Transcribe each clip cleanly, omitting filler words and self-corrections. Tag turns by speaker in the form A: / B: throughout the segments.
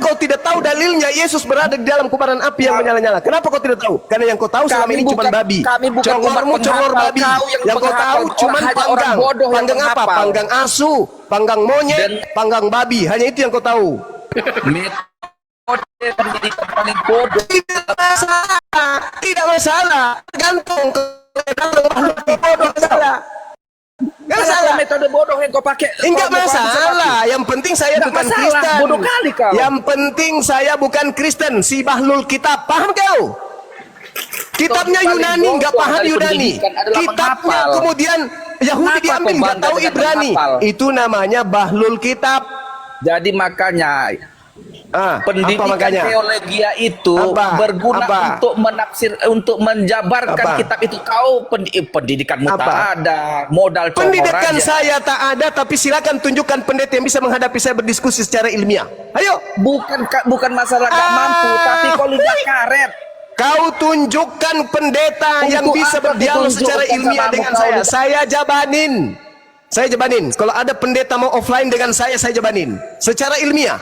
A: kau tidak tahu dalilnya Yesus berada di dalam kobaran api yang menyala-nyala? Kenapa kau tidak tahu? Karena yang kau tahu selama ini cuma babi.
B: Kami bukan
A: Congormu congor babi. Yang kau tahu cuma panggang. Panggang apa? Panggang asu, panggang monyet, panggang babi. Hanya itu yang kau tahu.
B: Metode pendidikan paling bodoh.
A: Tidak masalah. Tidak masalah. Tergantung bodoh masalah. Enggak masalah.
B: Metode bodoh yang kau pakai.
A: Enggak masalah. Yang penting saya bukan Kristen.
B: Bodoh kali kau.
A: Yang penting saya bukan Kristen. Si Bahlul Kitab. Paham kau? Kitabnya Yunani, enggak paham Yunani. Kitabnya kemudian Yahudi diambil, enggak tahu Ibrani. Itu namanya Bahlul Kitab.
B: Jadi makanya pendidikan teologia itu berguna untuk menafsir, untuk menjabarkan kitab itu. Kau pendidikanmu tak ada, modal congor
A: pendidikan
B: aja.
A: Saya tak ada, tapi silakan tunjukkan pendeta yang bisa menghadapi saya berdiskusi secara ilmiah. Ayo.
B: Bukan masalah gak mampu, tapi kau lidah karet.
A: Kau tunjukkan pendeta yang bisa berdialog secara ilmiah dengan saya. Saya jabanin. Kalau ada pendeta mau offline dengan saya jabanin. Secara ilmiah.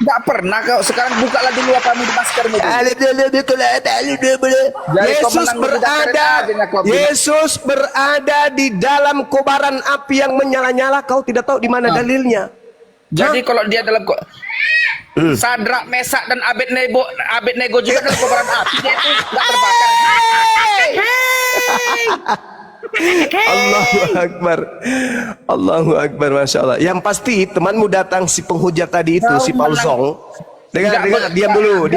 B: Gak pernah kau. Sekarang buka lagi dulu apa di maskermu.
A: Yesus berada di dalam kobaran api yang menyala-nyala. Kau tidak tahu di mana dalilnya.
B: Jadi kalau dia dalam Sadrak, Mesak dan Abednego juga dalam kobaran api, dia itu nggak terbakar.
A: Allahu Akbar. Allahu Akbar, Masya Allah. Yang pasti temanmu datang si penghujat tadi itu, si Paul Zong. Dengar, diam dulu.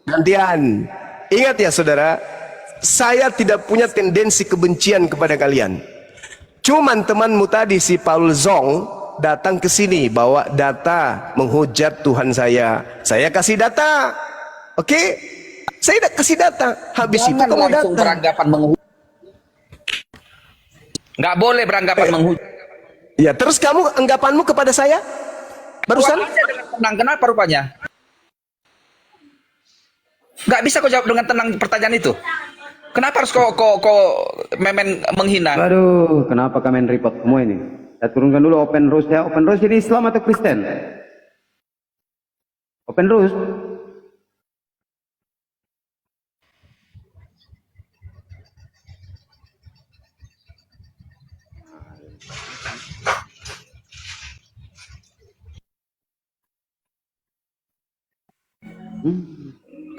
A: Gantian. Ingat ya saudara, saya tidak punya tendensi kebencian kepada kalian. Cuman temanmu tadi si Paul Zong datang ke sini bawa data menghujat Tuhan saya. Saya kasih data. Oke? Saya kasih data. Habis itu kamu datang.
B: Beranggapan menghujat. Nggak boleh beranggapan menghujat.
A: Ya, terus kamu anggapanmu kepada saya? Barusan?
B: Dengan tenang. Kenapa rupanya? Nggak bisa kau jawab dengan tenang pertanyaan itu. Kenapa harus kau memen menghina?
C: Aduh, kenapa kalian report semua ini? Saya turunkan dulu Open Rose ya. Open Rose ini Islam atau Kristen? Open Rose.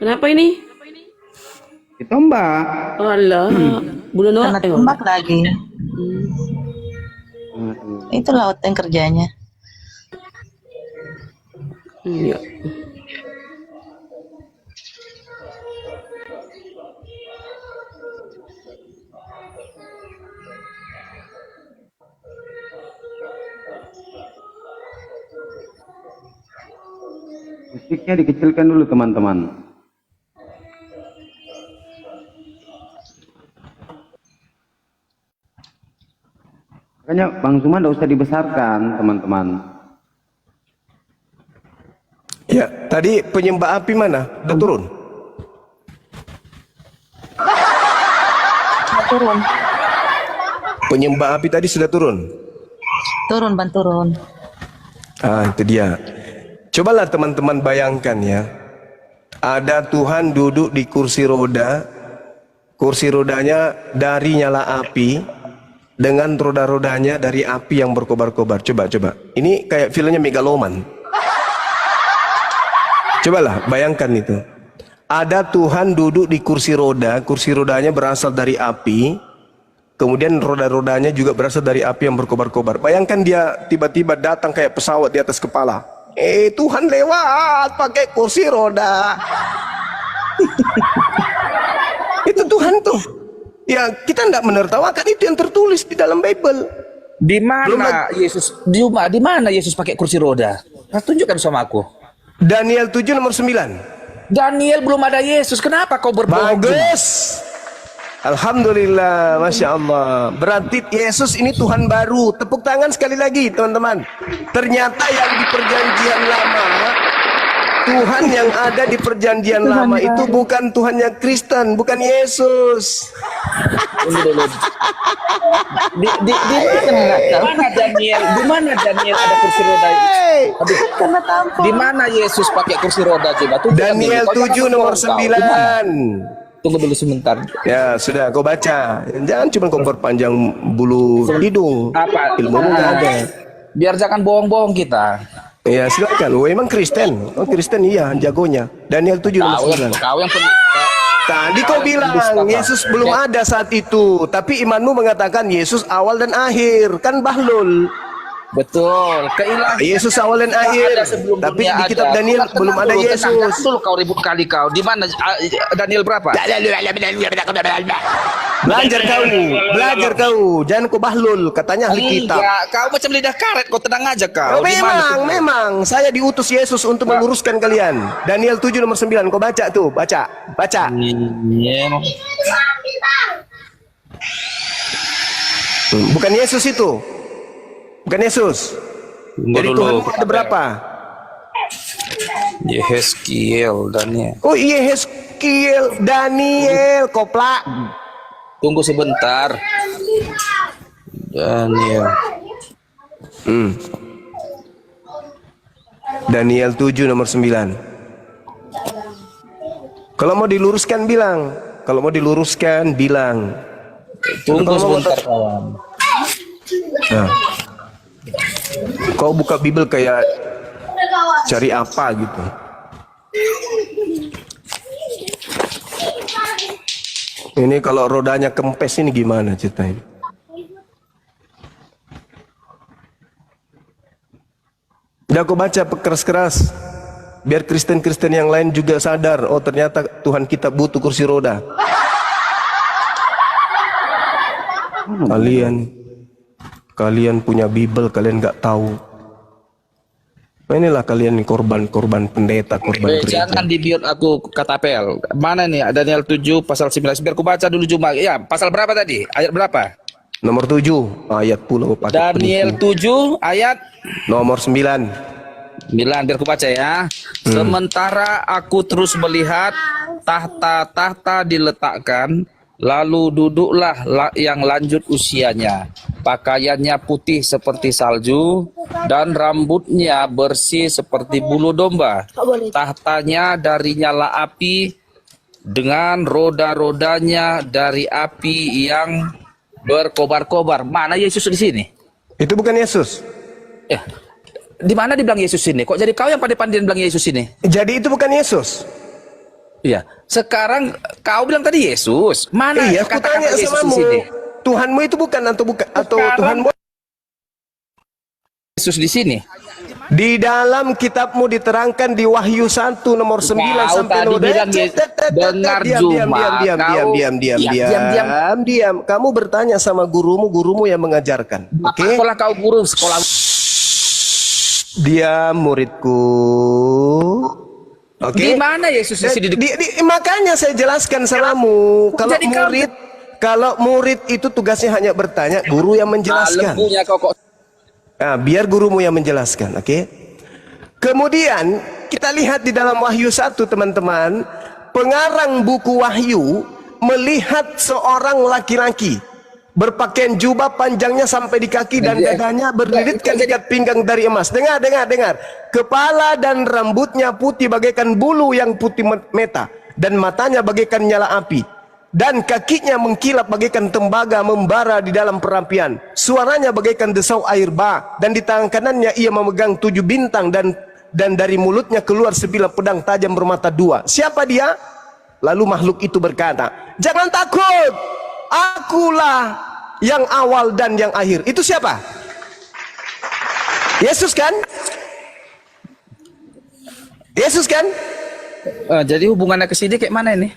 D: Kenapa ini?
C: Itu Mbak.
D: Alah, bulan
E: Kena tembak lagi. Itu laut yang kerjanya.
D: Iya.
C: Musiknya dikecilkan dulu teman-teman. Makanya Bang Zuma tidak usah dibesarkan teman-teman.
A: Ya, tadi penyembah api mana? Udah turun?
E: Turun.
A: Penyembah api tadi sudah turun?
E: Turun, Ban, turun.
A: Itu dia. Cobalah teman-teman bayangkan ya. Ada Tuhan duduk di kursi roda. Kursi rodanya dari nyala api. Dengan roda-rodanya dari api yang berkobar-kobar. Coba. Ini kayak filmnya Megaloman. Cobalah bayangkan itu. Ada Tuhan duduk di kursi roda. Kursi rodanya berasal dari api. Kemudian roda-rodanya juga berasal dari api yang berkobar-kobar. Bayangkan dia tiba-tiba datang kayak pesawat di atas kepala. Tuhan lewat pakai kursi roda. Itu Tuhan tuh. Ya, kita tidak menertawakan, itu yang tertulis di dalam Bible.
B: Di mana Yesus? Di mana Yesus pakai kursi roda? Tunjukkan sama aku.
A: Daniel 7 nomor 9.
B: Daniel belum ada Yesus. Kenapa kau berbohong?
A: Bagus. Alhamdulillah, Masya Allah. Berarti Yesus ini Tuhan baru. Tepuk tangan sekali lagi teman-teman. Ternyata yang di perjanjian lama Tuhan yang ada di perjanjian lama itu bukan Tuhan yang Kristen, bukan Yesus.
B: Tunggu dulu. Di mana Daniel? Di mana Daniel ada kursi roda? Aduh,
E: Karena tampol.
B: di mana Yesus pakai kursi roda coba? Tunggu
A: Daniel
B: dulu. Kau
A: 7
B: jangan
A: nomor
B: bohong kau. Di mana?
A: 9.
B: Tunggu dulu sebentar.
A: Ya sudah, kau baca. Jangan cuma kau perpanjang bulu hidung.
B: Apa?
A: Ilmu nggak ada.
B: Biar jangan bohong-bohong kita.
A: Ya silakan. Oh, emang Kristen. Oh Kristen iya jagonya. Daniel 7 nomor
B: Kau
A: 9.
B: yang
A: Tadi kau bilang Yesus belum ada saat itu, tapi imanmu mengatakan Yesus awal dan akhir. Kan bahlul.
B: betul. Keilahian
A: Yesus awal dan
B: tidak
A: akhir.
B: ada sebelum
A: Tapi
B: dunia
A: di kitab
B: ada.
A: Daniel
B: Tenang
A: belum ada
B: dulu,
A: Yesus.
B: Tenang dulu kau ribut kali kau. Di mana Daniel berapa?
A: Belajar kau. Jangan kau bahlul. Katanya ahli kitab.
B: Enggak, kau macam lidah karet. Kau tenang aja kau.
A: Oh,
B: Di mana tuh?
A: memang saya diutus Yesus untuk meluruskan kalian. Daniel 7 nomor 9. Kau baca tuh, baca.
B: Iya.
A: Bukan Yesus itu. Bukan Yesus.
B: Tunggu
A: Jadi
B: dulu.
A: Tuhan ada berapa?
B: Yeskiel Daniel.
A: Oh, Yeskiel, Daniel, koplak.
B: Tunggu sebentar. Daniel.
A: Daniel 7 nomor 9. Kalau mau diluruskan bilang. Kalau mau diluruskan bilang.
B: Tunggu
A: Kalau mau
B: sebentar kawan.
A: Nah. Kau buka Bible kayak cari apa gitu. Ini kalau rodanya kempes ini gimana ceritanya? Udah kau baca keras-keras. Biar Kristen-Kristen yang lain juga sadar. Oh ternyata Tuhan kita butuh kursi roda. Kalian punya Bible, kalian nggak tahu. Nah, inilah kalian korban pendeta, korban gereja.
B: Jangan di-mute aku kata PL. Mana nih Daniel 7 pasal 19. Biar aku baca dulu cuma. Ya, pasal berapa tadi? Ayat berapa?
A: Nomor 7 ayat puluh.
B: Daniel 7 ayat
A: nomor 9.
B: 9. Biar aku baca ya. Sementara aku terus melihat tahta-tahta diletakkan, lalu duduklah yang lanjut usianya. Pakaiannya putih seperti salju dan rambutnya bersih seperti bulu domba. Tahtanya dari nyala api dengan roda-rodanya dari api yang berkobar-kobar. Mana Yesus di sini?
A: Itu bukan Yesus.
B: Di mana dibilang Yesus ini? Kok jadi kau yang pandai-pandai bilang Yesus ini?
A: Jadi itu bukan Yesus.
B: Iya. Sekarang kau bilang tadi Yesus. Mana
A: Iya, aku
B: kata-kata
A: tanya
B: Yesus
A: sama
B: di sini?
A: Tuhanmu itu bukan atau Tuhanmu
B: Yesus di sini.
A: di dalam kitabmu diterangkan di Wahyu 1 nomor 9
B: Kau
A: sampai
B: tadi bilang dengar Juma.
A: diam. Kamu bertanya sama gurumu yang mengajarkan. Oke?
B: Sekolah kau guru sekolah.
A: Diam muridku. Oke?
B: Di mana Yesus di sini?
A: Makanya saya jelaskan samamu.
B: Jadi
A: Kalau murid itu tugasnya hanya bertanya, guru yang menjelaskan.
B: Lembunya kau kok.
A: Nah, biar gurumu yang menjelaskan, oke? Kemudian kita lihat di dalam Wahyu 1, teman-teman, pengarang buku Wahyu melihat seorang laki-laki berpakaian jubah panjangnya sampai di kaki dan dadanya berlilitkan ikat pinggang dari emas. Dengar. Kepala dan rambutnya putih bagaikan bulu yang putih meta dan matanya bagaikan nyala api. Dan kakinya mengkilap bagaikan tembaga membara di dalam perapian. Suaranya bagaikan desau air bah. Dan di tangan kanannya ia memegang 7 bintang dan dari mulutnya keluar sebilah pedang tajam bermata 2. Siapa dia? Lalu makhluk itu berkata, jangan takut, akulah yang awal dan yang akhir. Itu siapa? Yesus kan? Yesus kan?
B: Jadi hubungannya ke sini kayak mana ini?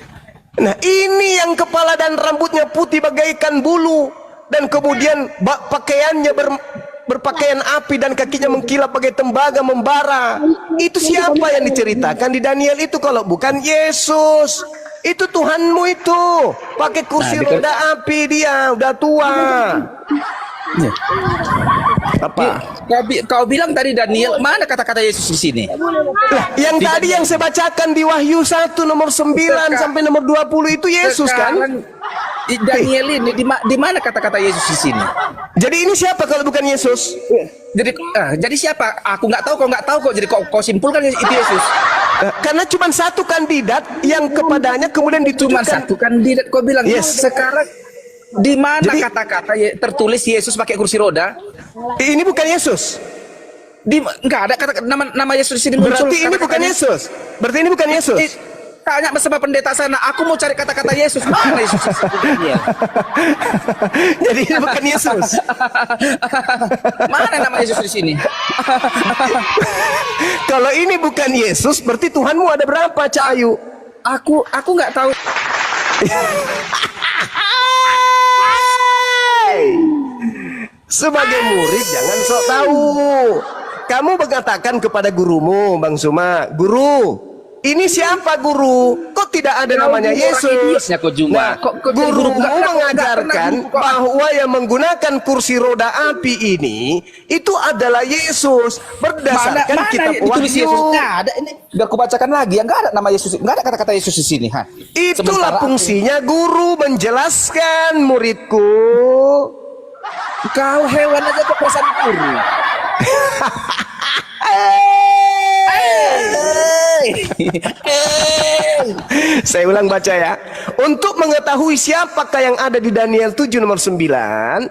A: Nah, ini yang kepala dan rambutnya putih bagaikan bulu dan kemudian pakaiannya berpakaian api dan kakinya mengkilap bagai tembaga membara. Itu siapa yang diceritakan di Daniel itu kalau bukan Yesus? Itu Tuhanmu itu. Pakai kursi roda api dia, udah tua. Apa?
B: Kau bilang tadi Daniel, mana kata-kata Yesus di sini?
A: Lah, yang tadi yang saya bacakan di Wahyu 1 nomor 9 sampai nomor 20 itu Yesus kan?
B: Di Daniel ini di mana kata-kata Yesus di sini?
A: Jadi ini siapa kalau bukan Yesus?
B: Jadi siapa? Aku nggak tahu, kau nggak tahu kok. Jadi kau simpulkan itu Yesus.
A: Karena cuma satu kandidat yang kepadanya kemudian
B: Cuma
A: ditujukan.
B: satu kandidat. Kau bilang sekarang di mana
A: Jadi-
B: kata-kata tertulis Yesus pakai kursi roda?
A: Ini bukan Yesus.
B: Nggak ada kata nama Yesus di sini muncul.
A: Berarti ini bukan Yesus. Berarti ini bukan Yesus.
B: Tanya sama pendeta sana, aku mau cari kata-kata Yesus. Mana Yesus?
A: Jadi ini bukan Yesus.
B: Mana nama Yesus di sini?
A: Kalau ini bukan Yesus, berarti Tuhanmu ada berapa, Cak Ayu?
B: Aku nggak tahu.
A: Sebagai murid jangan sok tahu. Kamu mengatakan kepada gurumu, Bang Suma, "Guru, ini siapa guru? Kok tidak ada namanya Yesus?"
B: Kau Juma.
A: Nah, gurumu mengajarkan bahwa yang menggunakan kursi roda api ini itu adalah Yesus berdasarkan kitab
B: ditulis Yesus?
A: Wahyu.
B: Nggak ada ini. Biar aku bacakan lagi. Nggak ada nama Yesus. Nggak ada kata-kata Yesus di sini.
A: Itulah fungsinya guru menjelaskan muridku.
B: Kau hewan aja kok perasaan guru.
A: Saya ulang baca ya. Untuk mengetahui siapakah yang ada di Daniel 7 nomor 9,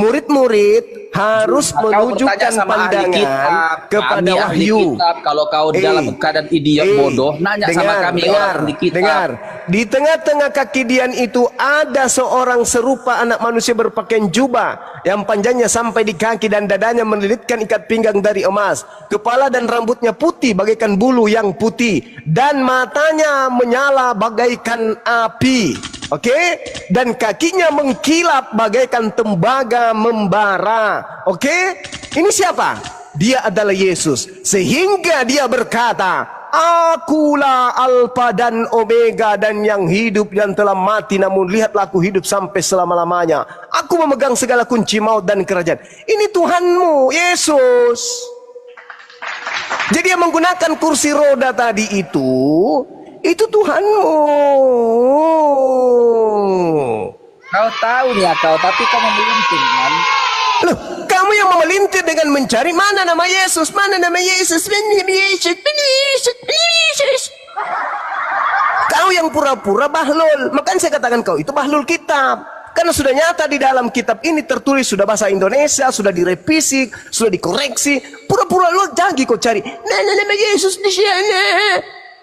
A: murid-murid harus menunjukkan pandangan kepada Wahyu.
B: Kalau kau dalam keadaan idiot bodoh, nanya sama kami orang di kitab.
A: Dengar. Di tengah-tengah kaki Dian itu ada seorang serupa anak manusia berpakaian jubah yang panjangnya sampai di kaki dan dadanya melilitkan ikat pinggang dari emas. Kepala dan rambutnya putih bagaikan bulu yang putih dan matanya menyala bagaikan api. Oke? Dan kakinya mengkilap bagaikan tembaga membara. Oke? Ini siapa? Dia adalah Yesus. Sehingga dia berkata, "Akulah Alfa dan Omega, dan yang hidup dan telah mati, namun lihatlah aku hidup sampai selama-lamanya. Aku memegang segala kunci maut dan kerajaan." Ini Tuhanmu, Yesus. Jadi yang menggunakan kursi roda tadi itu Tuhanmu.
B: Kau tahu ya kau, tapi kau memelintir kan?
A: Loh, kamu yang memelintir dengan mencari mana nama Yesus, mana nama Yesus, mana nama Yesus, mana Yesus, mana Yesus. Kau yang pura-pura bahlul. Makanya saya katakan kau itu bahlul kitab. Karena sudah nyata di dalam kitab ini tertulis, sudah bahasa Indonesia, sudah direvisi, sudah dikoreksi. Pura-pura lo jagi kau cari nama Yesus di sana.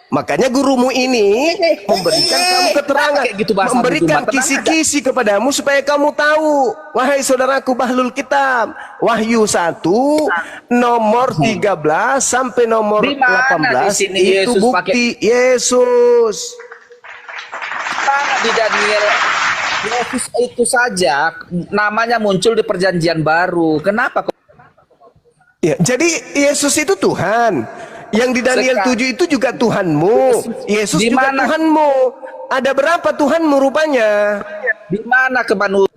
A: Makanya gurumu ini memberikan kamu keterangan,
B: gitu
A: memberikan kisi-kisi kepadamu supaya kamu tahu. Wahai saudaraku bahlul kitab, Wahyu 1 nomor 13 sampai nomor 18 itu bukti Yesus.
B: Di Daniel, Yesus itu saja namanya muncul di perjanjian baru. Kenapa?
A: Ya, jadi Yesus itu Tuhan. Yang di Daniel 7 itu juga Tuhanmu. Yesus juga Tuhanmu. Ada berapa Tuhanmu rupanya?
B: Di mana kemanusiaan?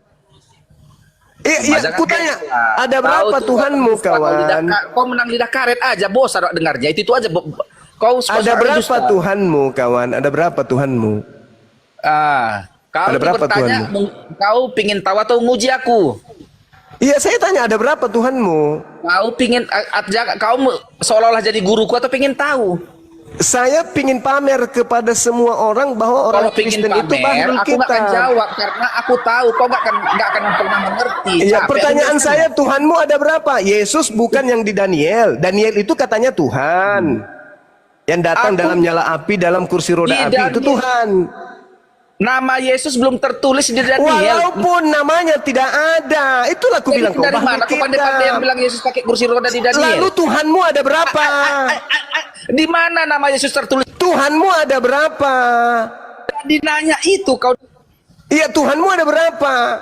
A: Iya, kutanya. Ada berapa Tuhanmu, kawan?
B: Kau menang lidah karet aja, bosan dengarnya. Itu aja. Kau
A: ada berapa Tuhanmu, kawan? Ada berapa Tuhanmu?
B: Kau
A: ada berapa
B: bertanya,
A: Tuhanmu?
B: Kau pingin tahu atau nguji aku?
A: Iya, saya tanya ada berapa Tuhanmu?
B: Kau pingin, kau seolah-olah jadi guruku atau pingin tahu?
A: Saya pingin pamer kepada semua orang bahwa orang Kristen itu bahlul
B: aku
A: kita.
B: Aku akan jawab karena aku tahu kau nggak akan pernah mengerti.
A: Iya, pertanyaan saya, Tuhanmu ada berapa? Yesus bukan yang di Daniel. Daniel itu katanya Tuhan. Yang datang dalam nyala api, dalam kursi roda api, itu Tuhan.
B: Nama Yesus belum tertulis di Daniel.
A: Walaupun namanya tidak ada, itulah aku bilang kau
B: dari mana? Kau pandai-pandai yang bilang Yesus pakai kursi roda di Daniel.
A: Lalu Tuhanmu ada berapa?
B: Di mana nama Yesus tertulis?
A: Tuhanmu ada berapa?
B: Tadi nanya itu kau.
A: Iya, Tuhanmu ada berapa?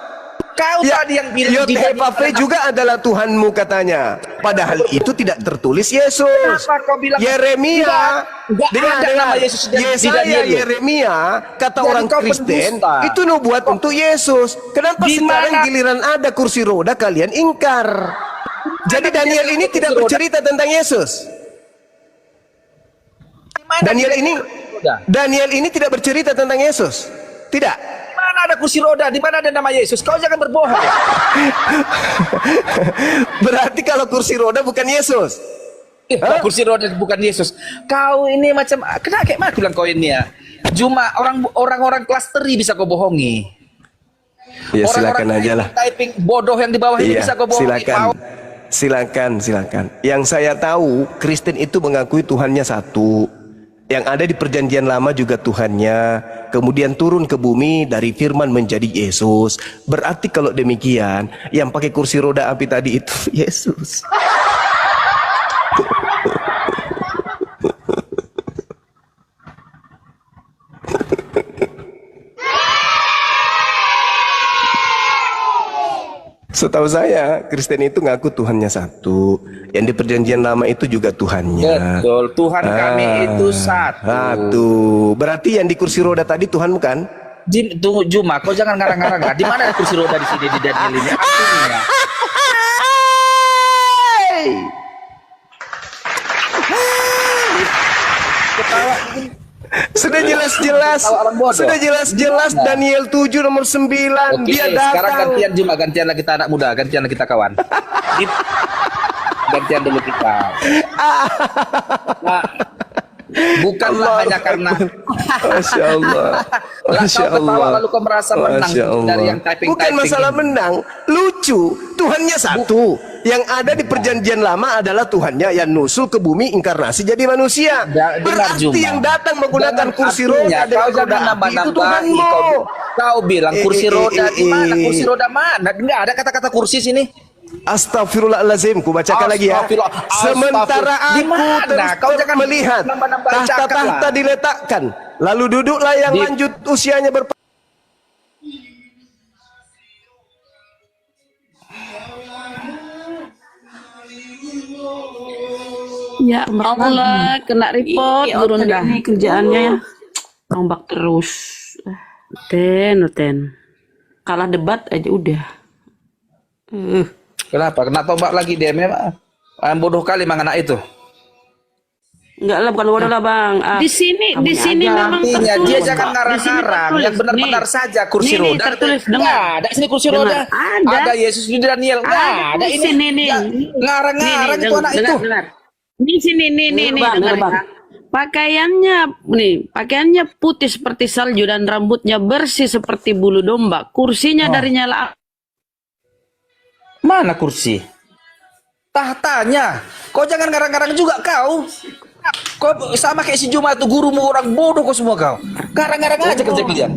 B: Kau
A: ya,
B: tadi yang bilang
A: Yod-Heh-Vav-Veh juga adalah Tuhanmu katanya. Padahal itu tidak tertulis Yesus.
B: Kenapa kau bilang
A: Yeremia,
B: dengan nama Yesus
A: Yesaya, Yeremia, kata orang Kristen, itu nubuat untuk Yesus. Kenapa sekarang giliran ada kursi roda kalian ingkar? Jadi Daniel ini tidak bercerita tentang Yesus. Daniel ini tidak bercerita tentang Yesus. Tidak.
B: Mana ada kursi roda? Di mana ada nama Yesus? Kau jangan berbohong.
A: Berarti kalau kursi roda bukan Yesus.
B: Kursi roda bukan Yesus. Kau ini macam kenapa kayak mana bilang kau ini ya? Cuma orang-orang kelas teri bisa kau bohongi.
A: Ya silakan aja lah.
B: Typing bodoh yang di bawah ini bisa kau bohongi.
A: Silakan. Yang saya tahu Kristen itu mengakui Tuhannya satu. Yang ada di perjanjian lama juga Tuhannya, kemudian turun ke bumi dari firman menjadi Yesus. Berarti kalau demikian, yang pakai kursi roda api tadi itu Yesus. Setahu saya, Kristen itu ngaku Tuhannya satu. Yang di perjanjian lama itu juga Tuhannya.
B: Betul, Tuhan kami itu satu.
A: Satu. Berarti yang di kursi roda tadi Tuhan bukan?
B: Tunggu Juma, kau jangan ngarang-ngarang. Di mana ada kursi roda di sini di Daniel ini? Artinya. Ketawa.
A: Sudah jelas-jelas Daniel 7 nomor 9.
B: Oke,
A: dia datang.
B: Sekarang gantian Juma, gantian lagi kita anak muda, gantian lagi kita kawan. Gantian dulu kita. Nah, bukanlah hanya karena
A: Masya Allah.
B: Masya Allah. Lalu kau merasa menang dari yang typing.
A: Bukan masalah menang, lucu. Tuhannya satu. Yang ada di perjanjian lama adalah Tuhannya yang nusul ke bumi inkarnasi jadi manusia. Berarti yang datang menggunakan kursi roda dan roda api itu Tuhanmu.
B: Kau bilang kursi roda di mana? Kursi roda mana? Enggak ada kata-kata kursi sini.
A: Astagfirullahalazim, ku bacakan lagi ya. Sementara aku terus melihat tahta-tahta diletakkan, lalu duduklah yang lanjut usianya
D: Ya Allah, kena report turun dah kerjaannya ya. Nombak terus. Ten. Kalah debat aja udah.
B: Kenapa? Kena tombak lagi dia memang. Bodoh kali mang anak itu.
D: Enggak lah, bukan bodoh lah Bang.
E: Di sini memang
B: artinya
E: tertulis,
B: dia jangan ngarang-ngarang, yang benar-benar saja kursi roda.
E: Tertulis,
B: Enggak ada sini kursi roda. Ada Yesus di Daniel. Enggak ada ini. Ngarang-ngarang itu anak itu.
E: Di sini nih dengar. Pakaiannya putih seperti salju dan rambutnya bersih seperti bulu domba. Kursinya dari nyala.
B: Mana kursi? Tahtanya. Kau jangan ngarang-ngarang juga kau. Kau sama kayak si Juma itu gurumu orang bodoh kau semua kau. Ngarang-ngarang aja kerja kalian.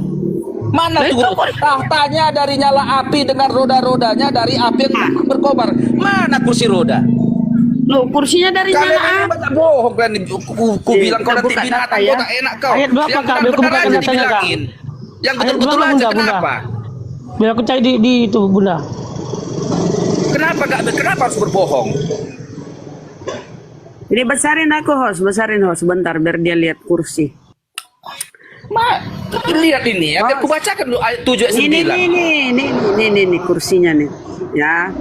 B: Mana tuh guru? Tahtanya dari nyala api dengan roda-rodanya dari api yang berkobar. Mana kursi roda?
D: Loh, kursinya dari
B: kalian
D: nyala
B: ini banyak bohong kan. Ku bilang kau nanti binatang kau tak enak kau.
F: Ayat berapa
B: yang
F: Kak?
B: benar-benar aja dibilangin. Yang betul-betul aja kenapa?
F: Biar aku cari di itu Bunda.
B: Kenapa harus berbohong?
D: Ini besarin host bentar biar dia lihat kursi.
B: Lihat ini ya, biar aku bacakan dulu ayat 7 ayat 9.
D: Ini kursinya nih. Ya.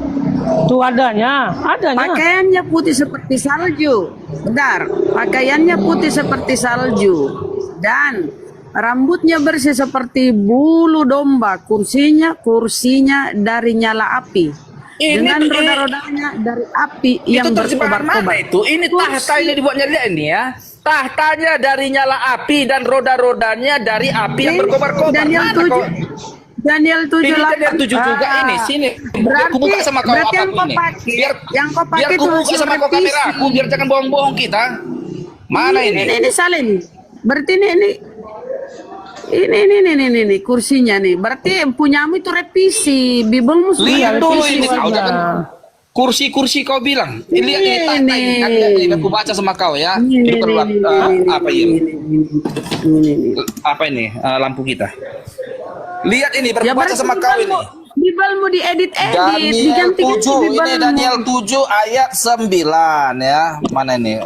F: Tuh adanya.
D: Pakaiannya putih seperti salju. Bentar. Pakaiannya putih seperti salju dan rambutnya bersih seperti bulu domba. Kursinya dari nyala api. Dengan roda-rodanya dari api yang berkobar-kobar.
B: Itu ini tahta ini dibuatnya dia ini ya. Tahtanya dari nyala api dan roda-rodanya dari api yang berkobar-kobar.
D: Daniel 7
B: juga ini sini.
D: Berarti,
B: aku buka sama kau
D: berarti
B: apa ini. Biar aku buka sama kau kamera aku biar jangan bohong-bohong kita. Mana ini?
D: Ini salin. Berarti ini kursinya nih. Berarti punyamu itu revisi. Bibelmu sudah
B: lihat dulu
D: revisi.
B: ini kau jangan kursi kau bilang. Lihat ini tahta ini. Aku baca sama kau ya. Ini perlu apa ini? Apa ini lampu kita? Lihat ini berbaca sama kau ini.
D: Bibelmu diedit
B: Daniel 7 ini Daniel 7 ayat 9 ya. Mana ini?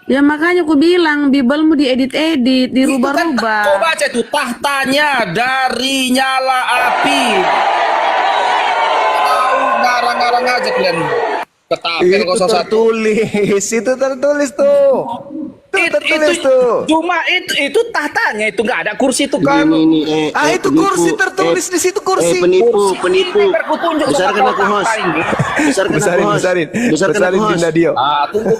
D: Ya makanya aku bilang Bibelmu diedit-edit, dirubah-rubah.
B: Kau baca itu tahtanya dari nyala api. ngarang-ngarang aja kalian. Ketapel
A: Itu
B: 01.
A: tertulis tuh. Tertulis tuh.
B: Cuma itu tahtanya itu nggak ada kursi itu kan.
A: Itu kursi tertulis di situ kursi.
G: Penipu.
B: Berkutunjuk
G: Besarkan aku host.
A: Besarin Dinda Dio.
B: Tunggu.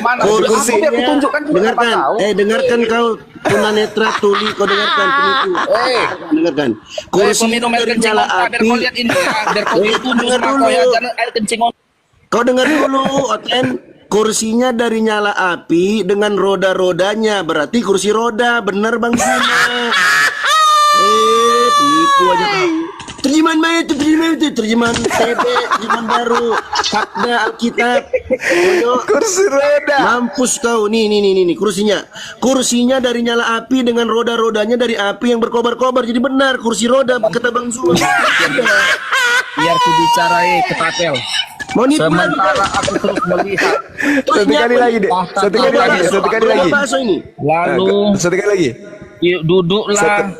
B: Mana
G: Kursi.
B: aku biar kutunjukkan juga
G: Dengarkan.
B: apa tahu.
G: Dengarkan kau tunanetra tuli, kau dengarkan penipu. Dengarkan.
B: Kursi
G: Kursi
B: minum air kencing
G: nyala
B: onta, biar
G: api.
B: kau lihat ini ya, biar kau tunjuk
G: Dengar
B: sama
G: dulu.
B: kau ya, jangan air kencing onta.
G: Kau dengar dulu, Oten. Kursinya dari nyala api dengan roda-rodanya, berarti kursi roda, bener Bang Zina. Tipu aja kau. Terjemahan mana itu? Terjemahan TB, terjemahan baru, Hakda Alkitab.
A: Kursi roda.
G: Mampus kau. Nih kursinya. Kursinya dari nyala api dengan roda-rodanya dari api yang berkobar-kobar. Jadi benar kursi roda kata Bang Zul.
B: Biar ku bicarai ketapel. Sementara aku terus melihat.
A: Satu kali lagi deh. Satu kali lagi.
G: Bakso ini.
B: Lalu
A: Satu kali lagi.
B: duduklah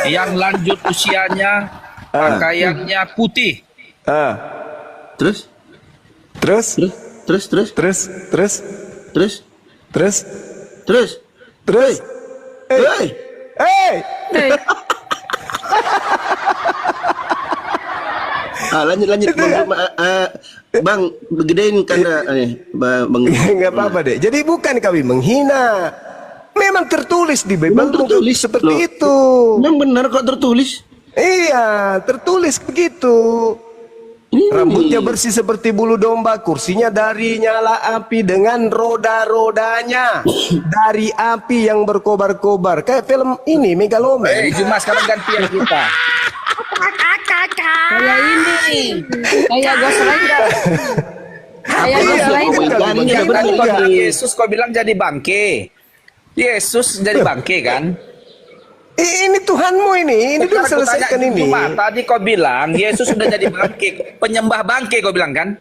B: yang lanjut usianya, pakaiannya putih.
G: Terus?
A: Terus? Hey!
G: Lanjut Bang, begedein karena Bang.
A: Enggak apa-apa deh. Jadi bukan kami menghina. Memang tertulis di Bible
G: tertulis
A: seperti
G: loh.
A: itu.
G: Yang benar kok tertulis.
A: Iya, tertulis begitu. Rambutnya bersih seperti bulu domba, kursinya dari nyala api dengan roda-rodanya dari api yang berkobar-kobar. Kayak film ini Megaloman.
B: Cuma sekarang gantian kita.
D: Kayak ini. Kayak Ghost Rider. Kayak Ghost Rider.
B: Tadi Yesus kau bilang jadi bangke. Yesus jadi bangke kan?
A: Ini Tuhanmu ini belum selesaikan ini.
B: Cuma tadi kau bilang Yesus sudah jadi bangke, penyembah bangke kau bilang kan?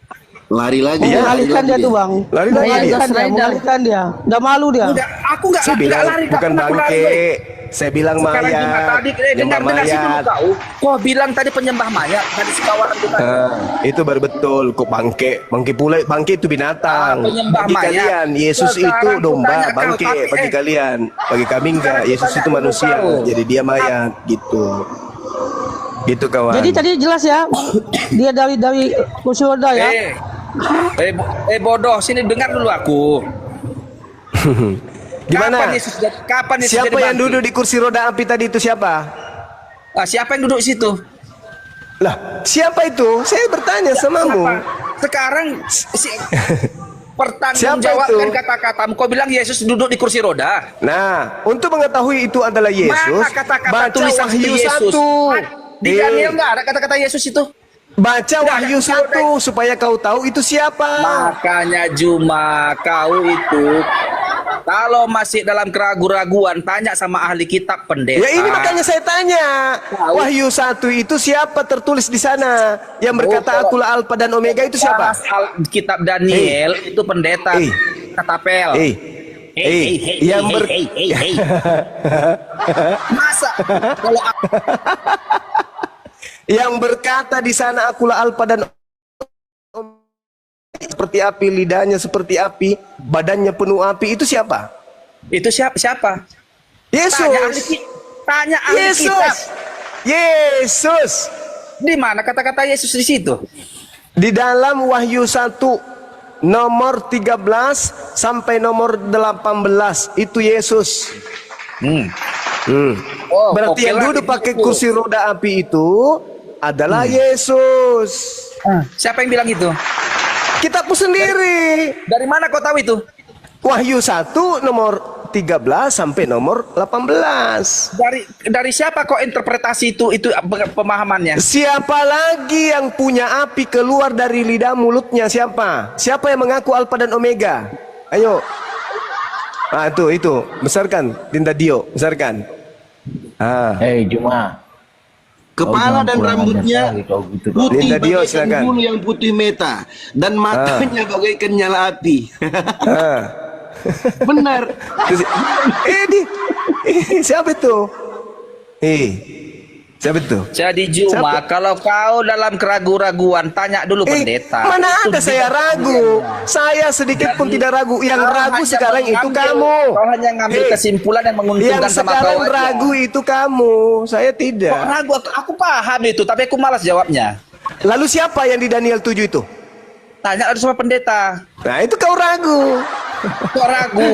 G: Lari lagi.
F: Mengalihkan dia tuh bang.
A: Lari lagi dia.
F: Mengalihkan dia. Udah malu dia.
B: Aku nggak lari.
A: Bukan bangke. Saya bilang
B: Sekarang
A: mayat.
B: juga tadi
A: Penyembah
B: dengar sih dulu
A: mayat.
B: kau. Kau bilang tadi penyembah mayat tadi sekawaran kita.
A: Itu baru betul. Kok bangke? Bangke pula. Bangke itu binatang.
B: Penyembah
A: Bagi
B: mayat.
A: kalian Yesus
B: Sekarang
A: itu
B: aku
A: domba.
B: tanya kau,
A: Bangke
B: tapi,
A: bagi kalian. Bagi kami enggak. Yesus itu manusia. Jadi dia mayat gitu. Gitu kawan.
F: Jadi tadi jelas ya. Dia dari kursi roda ya.
B: Bodoh, sini dengar dulu aku.
A: Gimana?
B: Kapan Yesus
A: Siapa
B: jadi
A: yang
B: bangkit?
A: duduk di kursi roda api tadi itu siapa?
B: Siapa yang duduk di situ?
A: Lah, siapa itu? Saya bertanya samamu.
B: Sekarang
A: Siapa
B: pertanggungjawabkan
A: itu?
B: kata-katamu. Kau bilang Yesus duduk di kursi roda.
A: Nah, untuk mengetahui itu adalah Yesus,
B: Mana kata-kata
A: baca
B: tulisan
A: Wahyu
B: Yesus?
A: 1.
B: Di Daniel nggak ada kata-kata Yesus itu.
A: Baca
B: Nggak
A: Wahyu
B: ada.
A: 1 supaya kau tahu itu siapa.
B: Makanya Juma kau itu kalau masih dalam keraguan-raguan tanya sama ahli kitab pendeta.
A: Ya ini makanya saya tanya.
B: Tahu.
A: Wahyu 1 itu siapa tertulis di sana? Yang berkata akulah Alfa dan Omega itu siapa?
B: Kitab Daniel itu pendeta katapel.
A: Yang
B: Masa kalau
A: yang berkata di sana akulah Alfa dan Omega seperti api, lidahnya seperti api, badannya penuh api, itu siapa?
B: itu siapa?
A: Yesus.
B: Tanya ahli kitab.
A: Yesus.
B: Di mana kata-kata Yesus di situ?
A: Di dalam Wahyu 1 nomor 13 sampai nomor 18 itu Yesus.
B: Oh,
A: Berarti yang duduk pakai kursi roda api itu adalah Yesus.
B: Siapa yang bilang itu?
A: Kitabmu sendiri.
B: Dari mana kau tahu itu?
A: Wahyu 1 nomor 13 sampai nomor 18.
B: Dari siapa kok interpretasi itu pemahamannya?
A: Siapa lagi yang punya api keluar dari lidah mulutnya? Siapa? Siapa yang mengaku Alfa dan Omega? Ayo. Itu besarkan Dinda Dio, besarkan.
H: Juma.
G: Kepala dan rambutnya putih
A: Linda Dio,
G: bagaikan
A: silakan.
G: bulu yang putih meta dan matanya bagaikan nyala api. Benar.
A: Siapa itu? Siapa itu?
B: Jadi Juma, kalau kau dalam keraguan-raguan, tanya dulu pendeta.
A: Mana
B: Itu
A: ada saya
B: dia.
A: ragu? Saya sedikit pun tidak ragu. Yang
B: Kau
A: ragu
B: hanya
A: sekarang itu
B: mengambil-
A: kamu.
B: Kau hanya ngambil kesimpulan yang
A: Yang
B: menguntungkan sama kau
A: sekarang
B: aja.
A: ragu itu kamu. Saya tidak.
B: Kok ragu? Aku paham itu, tapi aku malas jawabnya.
A: Lalu siapa yang di Daniel 7 itu?
B: Tanya sama pendeta.
A: Nah itu kau ragu.
B: Kok ragu?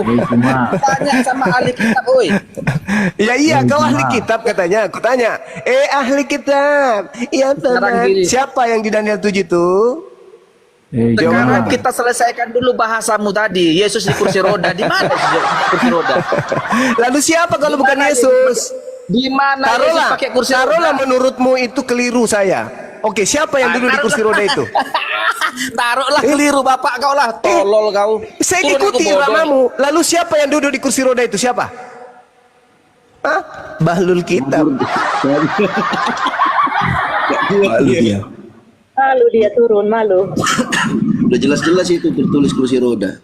B: Tanya sama ahli kitab, oi.
A: Ya iya kau ahli kitab katanya. Aku tanya. Ahli kitab. Iya
B: Sekarang
A: teman.
B: gini.
A: Siapa yang di Daniel 7 itu?
B: Sekarang kita selesaikan dulu bahasamu tadi. Yesus di kursi roda. Di mana kursi roda?
A: Lalu siapa kalau bukan Yesus?
B: Di mana Yesus
A: Taruhlah,
B: pakai kursi roda?
A: taruhlah menurutmu itu keliru saya. Oke, siapa yang duduk di kursi roda itu?
B: Taruhlah keliru bapak kau lah. Tolol kau.
A: Saya
B: Turun aku
A: ikuti
B: bodoh.
A: iramamu. Lalu siapa yang duduk di kursi roda itu? Siapa? Hah? Bahlul kitab. Malu dia.
H: Malu dia turun, malu.
G: Udah jelas-jelas itu tertulis kursi roda.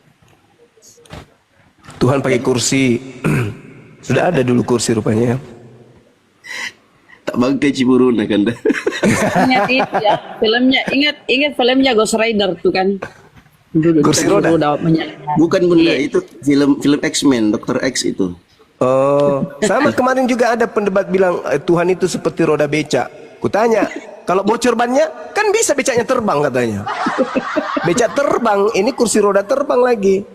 A: Tuhan pakai kursi. Sudah ada dulu kursi rupanya.
G: Tak bangkai Ciburuna kan dah.
E: Ingat itu ya, filmnya, ingat filmnya Ghost Rider tuh kan. Dulu
A: Kursi roda.
G: Bukan bunda, itu film X-Men, Dr. X itu.
A: Oh, sama kemarin juga ada pendebat bilang Tuhan itu seperti roda becak. Kutanya, kalau bocor bannya kan bisa becaknya terbang katanya. Becak terbang, ini kursi roda terbang lagi.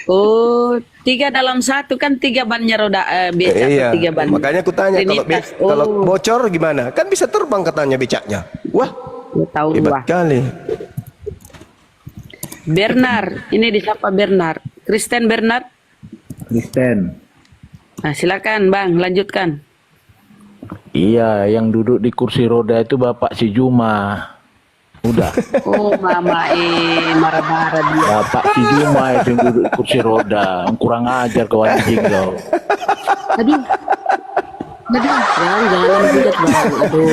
E: Oh, 3 dalam 1 kan 3 bannya roda becak
A: Iya,
E: atau 3 ban.
A: makanya kutanya
E: Trinitas.
A: kalau bocor gimana? Kan bisa terbang katanya becaknya. Wah,
E: Tahu
A: hebat
E: gua.
A: kali.
E: Bernard, ini disapa Bernard. Kristen Bernard.
I: Kristen.
E: Nah, silakan Bang, lanjutkan.
I: Iya, yang duduk di kursi roda itu Bapak si Juma. Udah.
E: Oh, mama marah-marah dia.
I: Bapak si Juma itu yang duduk di kursi roda. Kurang ajar kau anjing kau.
E: Aduh. Jangan hujat Bang. Aduh.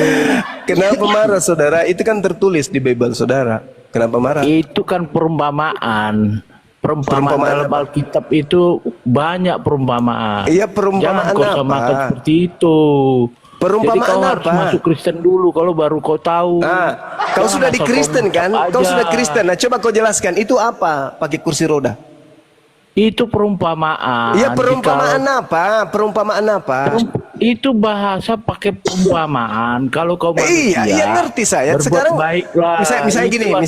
A: Kenapa marah saudara? Itu kan tertulis di Bible saudara. Kenapa marah?
I: Itu kan perumpamaan. Perumpamaan dalam
A: apa?
I: Alkitab itu banyak perumpamaan.
A: Iya, perumpamaan
I: Jangan kau
A: apa?
I: samakan seperti itu.
A: Perumpamaan
I: Jadi kau harus
A: apa?
I: masuk Kristen dulu, kalau baru kau tahu.
A: Nah, kau
I: Jangan
A: sudah di
I: asal
A: Kristen
I: kau
A: kan?
I: mengucap
A: Kau
I: aja.
A: sudah Kristen. Nah, coba kau jelaskan itu apa? Pakai kursi roda.
I: Itu perumpamaan.
A: Iya, perumpamaan apa? Perumpamaan apa?
I: Itu bahasa pakai perumpamaan. Kalau kau manusia,
A: Iya, ngerti saya.
I: berbuat
A: Sekarang
I: baiklah.
A: misalnya
I: Itu
A: gini,
I: artinya.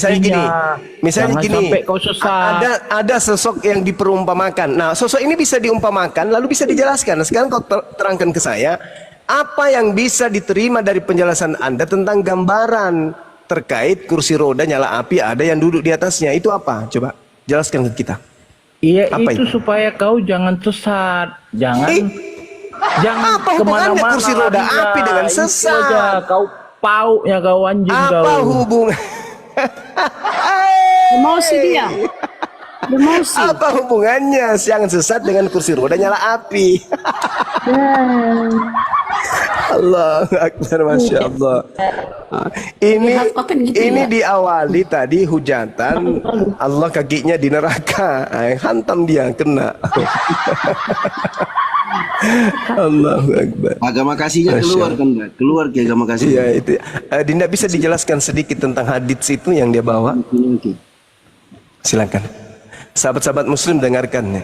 A: misalnya
I: Jangan
A: gini.
I: sampai kau sesat.
A: Ada sosok yang diperumpamakan. Nah, sosok ini bisa diumpamakan lalu bisa dijelaskan. Nah, sekarang kau terangkan ke saya apa yang bisa diterima dari penjelasan Anda tentang gambaran terkait kursi roda nyala api ada yang duduk di atasnya. Itu apa? Coba jelaskan ke kita.
I: Iya,
A: Apa
I: itu supaya kau jangan sesat. Jangan
A: apa hubungannya
I: kemana-mana
A: kursi roda
I: larinya.
A: api dengan
I: Itu
A: sesat?
I: aja, kau pauknya kau anjing kau.
A: Apa hubungan?
E: Emosi dia. Emosi.
A: Apa hubungannya yang sesat dengan kursi roda nyala api? Allah Akbar, Masya Allah. Ini diawali tadi hujatan Allah kakinya di neraka. Hantam dia kena. Allahu Akbar.
G: Agama kasihnya keluar kan dah. Keluar ke agama kasih.
A: Iya itu. Dinda bisa dijelaskan sedikit tentang hadits itu yang dia bawa? Silakan. Sahabat-sahabat Muslim dengarkan ya.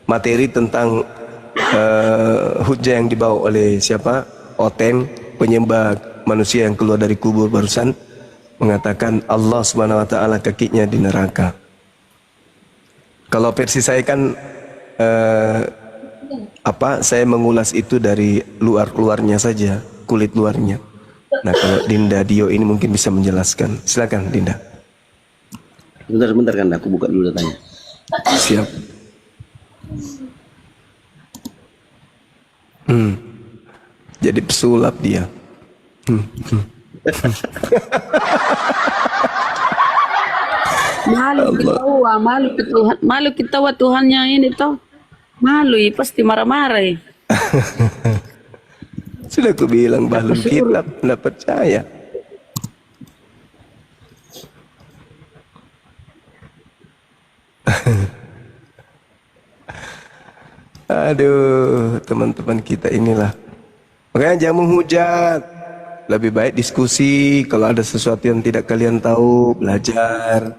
A: Materi tentang hujah yang dibawa oleh siapa? Oteng, penyembah manusia yang keluar dari kubur barusan, mengatakan Allah Subhanahu wa taala kakinya di neraka. Kalau versi saya kan saya mengulas itu dari luar-luarnya saja, kulit luarnya. Nah, kalau Dinda Dio ini mungkin bisa menjelaskan. Silakan Dinda.
G: Bentar kan, aku buka dulu datanya.
A: Siap. Jadi pesulap dia.
E: Malu ketawa, malu ketawa Tuhannya ini toh. Malu, pasti marah-marah.
A: Sudah aku bilang bahlul kitab, tidak percaya. Aduh, teman-teman kita inilah. Makanya jangan menghujat. Lebih baik diskusi. Kalau ada sesuatu yang tidak kalian tahu, belajar.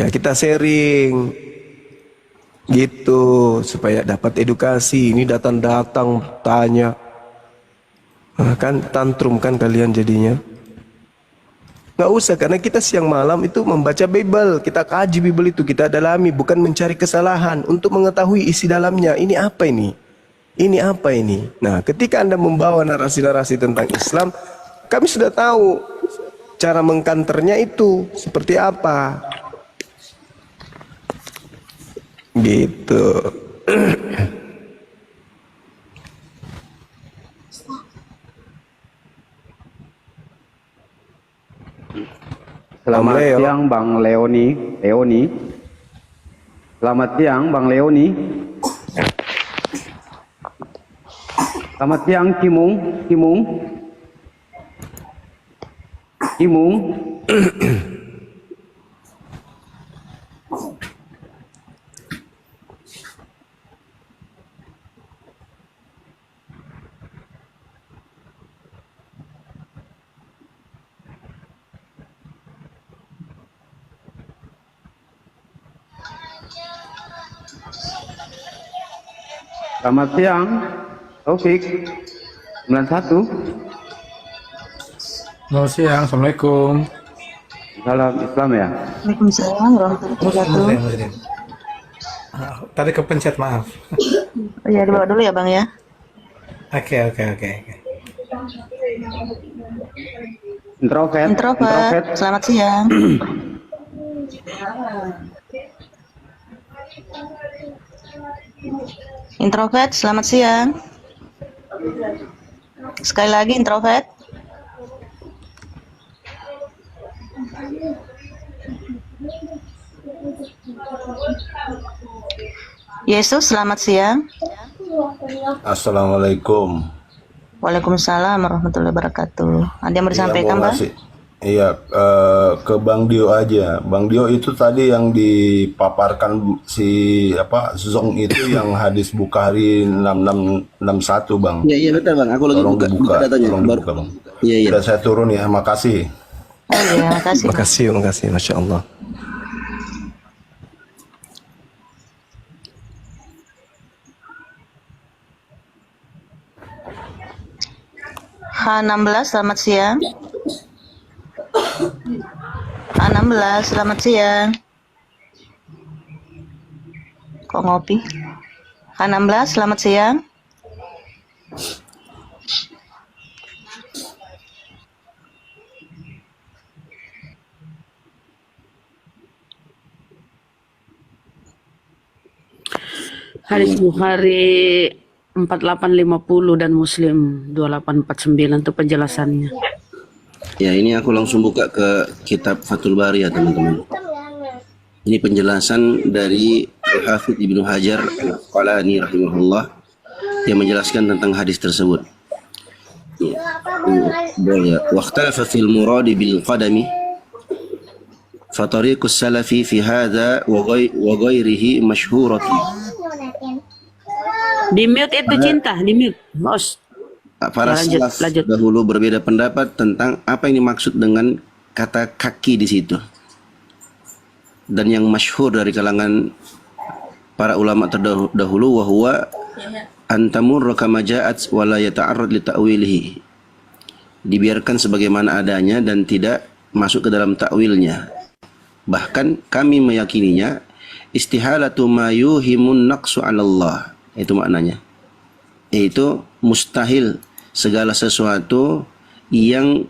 A: Ya kita sharing. Gitu. Supaya dapat edukasi. Ini datang-datang tanya. Nah, kan tantrum kan kalian jadinya. Nggak usah, karena kita siang malam itu membaca Bible. Kita kaji Bible itu, kita dalami. Bukan mencari kesalahan. Untuk mengetahui isi dalamnya. Ini apa ini? Ini apa ini? Nah, ketika Anda membawa narasi-narasi tentang Islam, kami sudah tahu cara mengkanternya itu seperti apa. Gitu.
C: Selamat siang Bang Leoni. Selamat siang Bang Leoni. Selamat siang Kimung. Selamat siang Taufik 91.
J: Selamat siang, Assalamualaikum.
C: Salam Islam ya.
F: Waalaikumsalam warahmatullahi wabarakatuh.
J: Tadi kepencet, maaf.
F: Oh ya, dibawa dulu ya Bang ya.
J: Oke.
F: Introvert. Selamat siang. Introvert, selamat siang. Sekali lagi introvert. Yesus, selamat siang.
K: Assalamualaikum.
F: Waalaikumsalam warahmatullahi wabarakatuh. Ada yang mau disampaikan, Bang?
K: Iya, ke Bang Dio aja. Bang Dio itu tadi yang dipaparkan si Zong itu yang hadis Bukhari 6661, Bang.
G: Iya betul Bang. Aku lagi buka datanya.
K: Tolong dibuka, Bang. Iya. Sudah saya turun ya, makasih.
F: Oh iya, makasih.
A: Makasih, Masya Allah.
F: H16, selamat siang. H16, selamat siang. Kok ngopi? H16, selamat siang.
E: Hadis Bukhari 4850 dan Muslim 2849 itu penjelasannya.
G: Ya, ini aku langsung buka ke kitab Fathul Bari ya teman-teman. Ini penjelasan dari Hafidz Ibnu Hajar Al-Asqalani rahimahullah yang menjelaskan tentang hadis tersebut. Ya. Waqtalafa fil muradi bil qadami fa tariqus salafi fi hadha wa ghairihi masyhurati.
E: Di mute itu cinta, di mute, bos.
G: Para salaf dahulu berbeda pendapat tentang apa yang dimaksud dengan kata kaki di situ. Dan yang masyhur dari kalangan para ulama terdahulu wahwa antamur kama ja'at wa la yata'arrad li ta'wilihi. Dibiarkan sebagaimana adanya dan tidak masuk ke dalam takwilnya. Bahkan kami meyakininya istihalatu ma yuhimun naqsu 'ala Allah. Itu maknanya. Yaitu mustahil segala sesuatu yang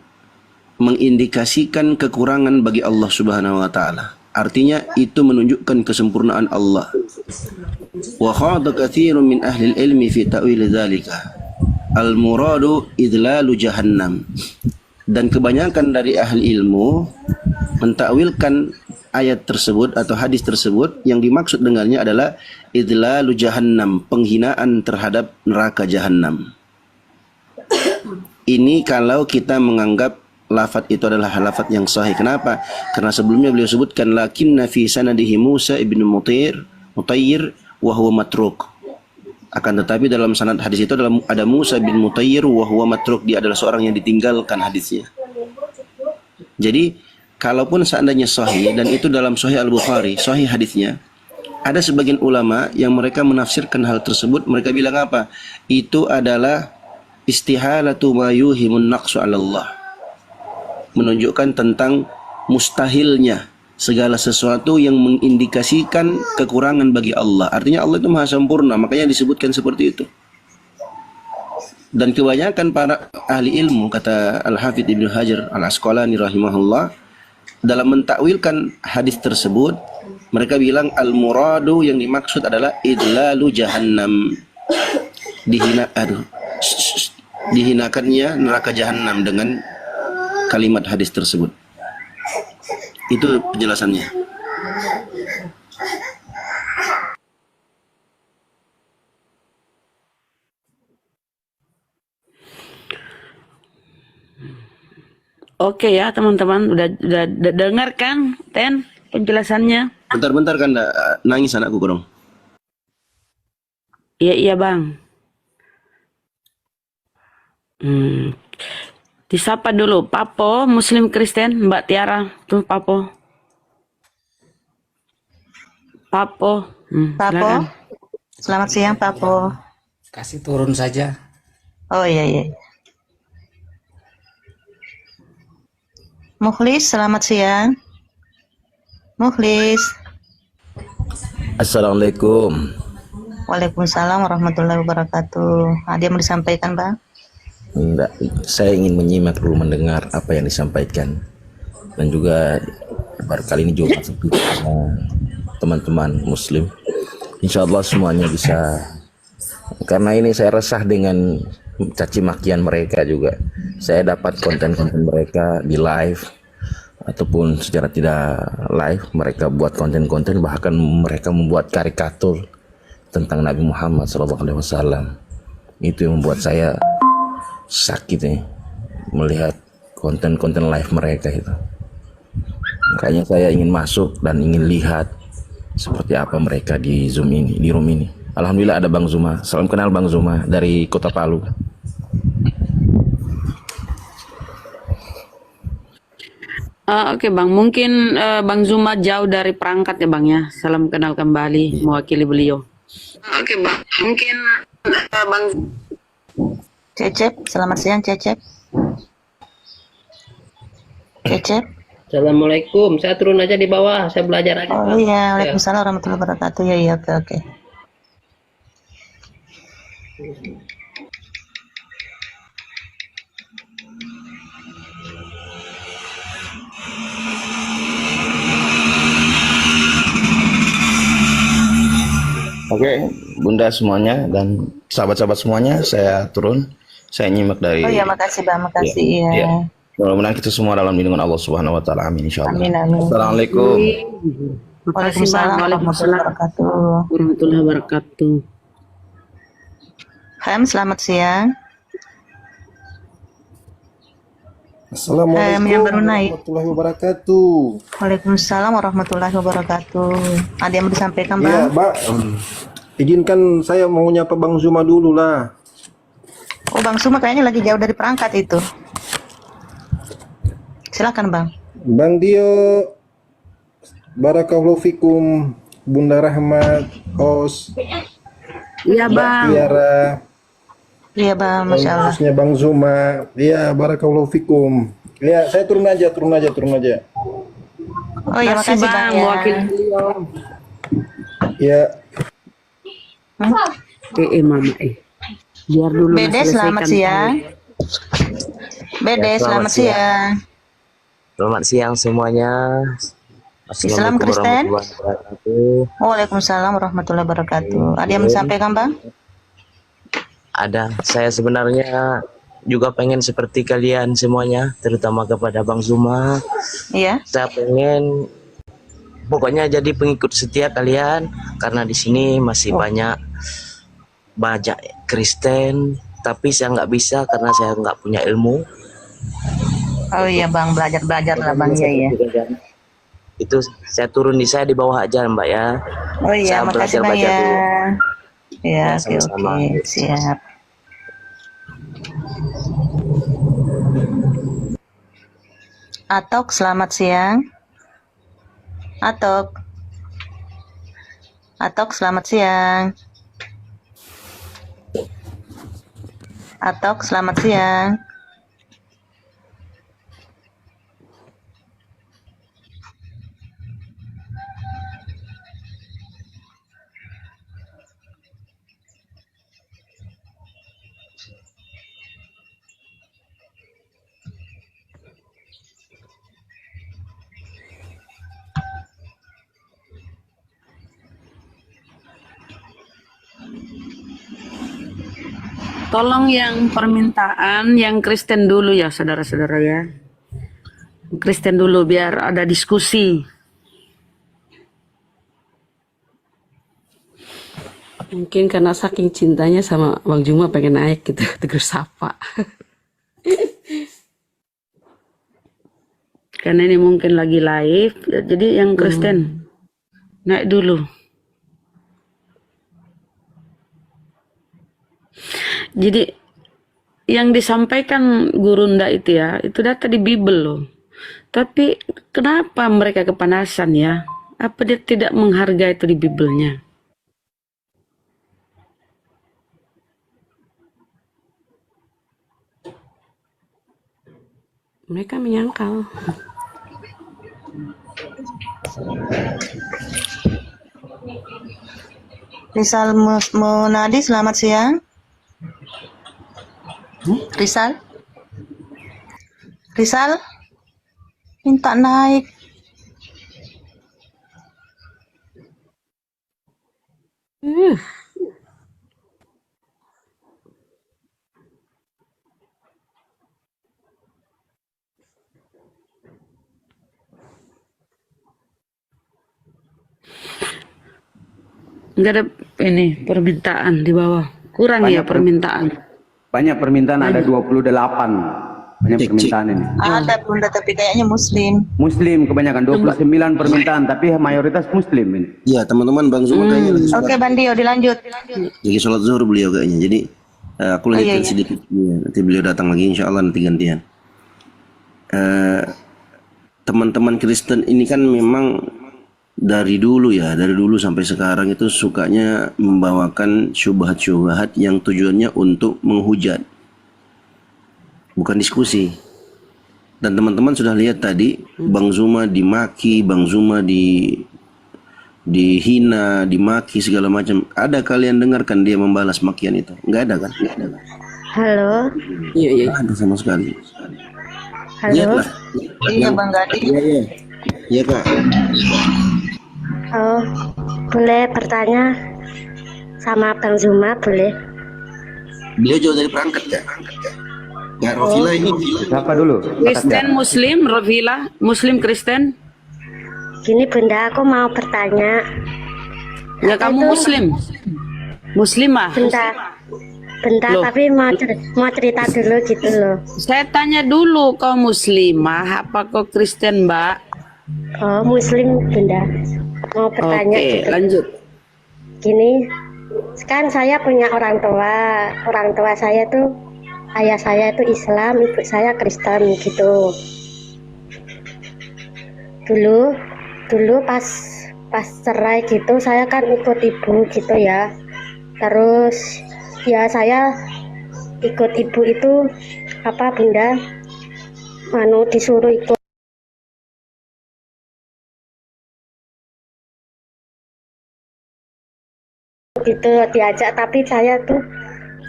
G: mengindikasikan kekurangan bagi Allah Subhanahu wa taala. Artinya itu menunjukkan kesempurnaan Allah. Wa khada katsirun min ahli ilmi fi ta'wil dzalika. Al-muradu idlalu jahannam. Dan kebanyakan dari ahli ilmu mentakwilkan ayat tersebut atau hadis tersebut, yang dimaksud dengannya adalah idlalu jahannam, penghinaan terhadap neraka jahannam. Ini kalau kita menganggap lafaz itu adalah lafaz yang sahih. Kenapa? Karena sebelumnya beliau sebutkan lakinna fi sanadihi Musa ibn Mutair wa huwa matruk. Akan tetapi dalam sanad hadis itu ada Musa bin Mutayyir wa huwa matruk, dia adalah seorang yang ditinggalkan hadisnya. Jadi kalaupun seandainya sahih dan itu dalam Sahih Al-Bukhari, sahih hadisnya, ada sebagian ulama yang mereka menafsirkan hal tersebut, mereka bilang apa? Itu adalah istihalatu ma yuhimun naqsu 'ala Allah. Menunjukkan tentang mustahilnya segala sesuatu yang mengindikasikan kekurangan bagi Allah. Artinya Allah itu maha sempurna, makanya disebutkan seperti itu. Dan kebanyakan para ahli ilmu, kata Al-Hafidz Ibnu Hajar Al-Asqalani rahimahullah, dalam mentakwilkan hadis tersebut, mereka bilang al-muradu yang dimaksud adalah idlalu jahannam. Dihinakannya neraka jahannam dengan kalimat hadis tersebut. Itu penjelasannya.
E: Oke ya teman-teman, udah dengar kan Ten penjelasannya?
G: Bentar-bentar kan nangis anakku dong.
E: Iya bang. Disapa dulu, Papo, Muslim Kristen, Mbak Tiara, tuh Papo. Papo.
F: Papo,
E: Silakan.
F: selamat siang Papo.
J: Kasih turun saja.
F: Oh iya. Mukhlis, selamat siang. Mukhlis.
I: Assalamualaikum.
F: Waalaikumsalam warahmatullahi wabarakatuh. Ada yang mau disampaikan, Bang?
I: Enggak, saya ingin menyimak dulu, mendengar apa yang disampaikan, dan juga baru kali ini juga teman-teman Muslim. Insya Allah semuanya bisa, karena ini saya resah dengan caci makian mereka juga. Saya dapat konten-konten mereka di live ataupun secara tidak live, mereka buat konten-konten, bahkan mereka membuat karikatur tentang Nabi Muhammad SAW. Itu yang membuat saya sakit nih melihat konten-konten live mereka itu. Makanya saya ingin masuk dan ingin lihat seperti apa mereka di Zoom ini, di room ini. Alhamdulillah ada Bang Zuma. Salam kenal Bang Zuma dari Kota Palu.
E: Oke Bang, mungkin Bang Zuma jauh dari perangkat ya Bang ya. Salam kenal kembali, mewakili beliau. Oke Bang, mungkin Bang
F: Cecep, selamat siang Cecep. Cecep.
L: Assalamualaikum, saya turun aja di bawah, saya belajar aja.
F: Oh iya, waalaikumsalam warahmatullahi wabarakatuh. Ya, oke.
I: Oke, Bunda semuanya dan sahabat-sahabat semuanya, saya turun. Saya nyimak dari.
F: Oh iya, makasih Bang, makasih ya.
I: Mudah-mudahan kita semua dalam lindungan Allah Subhanahu wa taala. Amin insyaallah.
F: Amin.
I: Assalamualaikum.
F: Waalaikumsalam warahmatullahi
E: wabarakatuh.
F: Ham, selamat siang.
K: Assalamualaikum
F: yang baru naik.
K: warahmatullahi wabarakatuh.
F: Waalaikumsalam warahmatullahi wabarakatuh. Ada yang mau disampaikan Bang?
K: Iya, Mbak. Izinkan saya mau nyapa Bang Zuma dulu lah.
F: Oh, Bang Zuma kayaknya lagi jauh dari perangkat itu. Silakan Bang.
K: Bang Dio, barakallahu fikum, Bunda Rahmat, Os.
E: Iya Bang.
K: Tiara.
F: Iya Bang, Masya Allah.
K: Khususnya Bang Zuma. Iya, barakallahu fikum. Ya, saya turun aja.
F: Oh iya, makasih Bang.
E: Mewakili beliau.
K: Ya.
E: Mama biar dulu.
F: Bede, selamat siang. Bede, selamat siang.
L: Selamat siang semuanya.
F: Islam Kristen. Waalaikumsalam warahmatullahi wabarakatuh. Ada yang disampaikan Bang?
L: Ada. Saya sebenarnya juga pengen seperti kalian semuanya, terutama kepada Bang Zuma.
F: Iya.
L: Saya pengen pokoknya jadi pengikut setia kalian, karena di sini masih banyak Kristen, tapi saya nggak bisa karena saya nggak punya ilmu.
F: Oh iya Bang, belajar lah Bang ya.
L: Itu saya turun saya di bawah aja Mbak ya.
F: Oh iya,
L: saya
F: makasih Bang
L: belajar
F: ya.
L: dulu.
F: Ya,
L: Ya,
F: oke,
L: sama-sama.
F: oke, siap. Atok, selamat siang. Atok. Atok, selamat siang. Atok, selamat siang.
E: Tolong yang permintaan yang Kristen dulu ya saudara-saudara ya. Kristen dulu biar ada diskusi.
D: Mungkin karena saking cintanya sama Bang Juma pengen naik gitu, tegur sapa.
E: Karena ini mungkin lagi live, jadi yang Kristen naik dulu. Jadi yang disampaikan Gurunda itu ya, itu data di Bible loh. Tapi kenapa mereka kepanasan ya? Apa dia tidak menghargai itu di Bible-nya?
D: Mereka menyangkal.
F: Rizal Munadi, selamat siang. Rizal? Rizal? Minta naik.
E: Enggak ada ini permintaan di bawah. Kurang ya permintaan.
C: Banyak permintaan, ada 28. Banyak permintaan ini.
F: Ada Bunda, tapi kayaknya Muslim.
C: Muslim kebanyakan, 29 permintaan, tapi mayoritas Muslim ini.
G: Iya, teman-teman, Bang Zuma kayaknya lagi sholat.
F: Oke, Bandio, dilanjut.
G: Lagi sholat zuhur beliau kayaknya. Jadi aku lanjutkan sedikit. Ya, nanti beliau datang lagi, insya Allah nanti gantian. Teman-teman Kristen ini kan memang dari dulu ya, dari dulu sampai sekarang itu sukanya membawakan syubhat-syubhat yang tujuannya untuk menghujat, bukan diskusi. Dan teman-teman sudah lihat tadi, Bang Zuma dimaki, Bang Zuma dihina, dimaki segala macam. Ada kalian dengarkan dia membalas makian itu? Enggak ada kan? Nggak ada kan?
H: Halo.
D: Iya.
G: Nggak ada sama sekali.
H: Halo.
F: Iya, Bang Gadi.
G: Iya. Iya, Kak.
H: Oh, boleh bertanya sama Bang Zuma, boleh?
G: Beliau jauh dari perangkat, Kak. Nggak, Rofila ini.
C: Siapa dulu?
E: Kristen, Muslim, Rovila, Muslim, Kristen.
H: Gini Bunda, aku mau bertanya.
E: Ya kamu Muslim, Muslimah.
H: Bentar, tapi mau cerita dulu gitu loh.
E: Saya tanya dulu, kau Muslimah apa kau Kristen, Mbak?
H: Oh, Muslim Bunda. Mau bertanya
E: Oke,
H: gitu.
E: lanjut.
H: Gini, kan saya punya orang tua. Orang tua saya tuh, ayah saya itu Islam, ibu saya Kristen gitu. Dulu pas cerai gitu, saya kan ikut ibu gitu ya. Terus ya saya ikut ibu itu apa Bunda? Disuruh ikut gitu, diajak, tapi saya tuh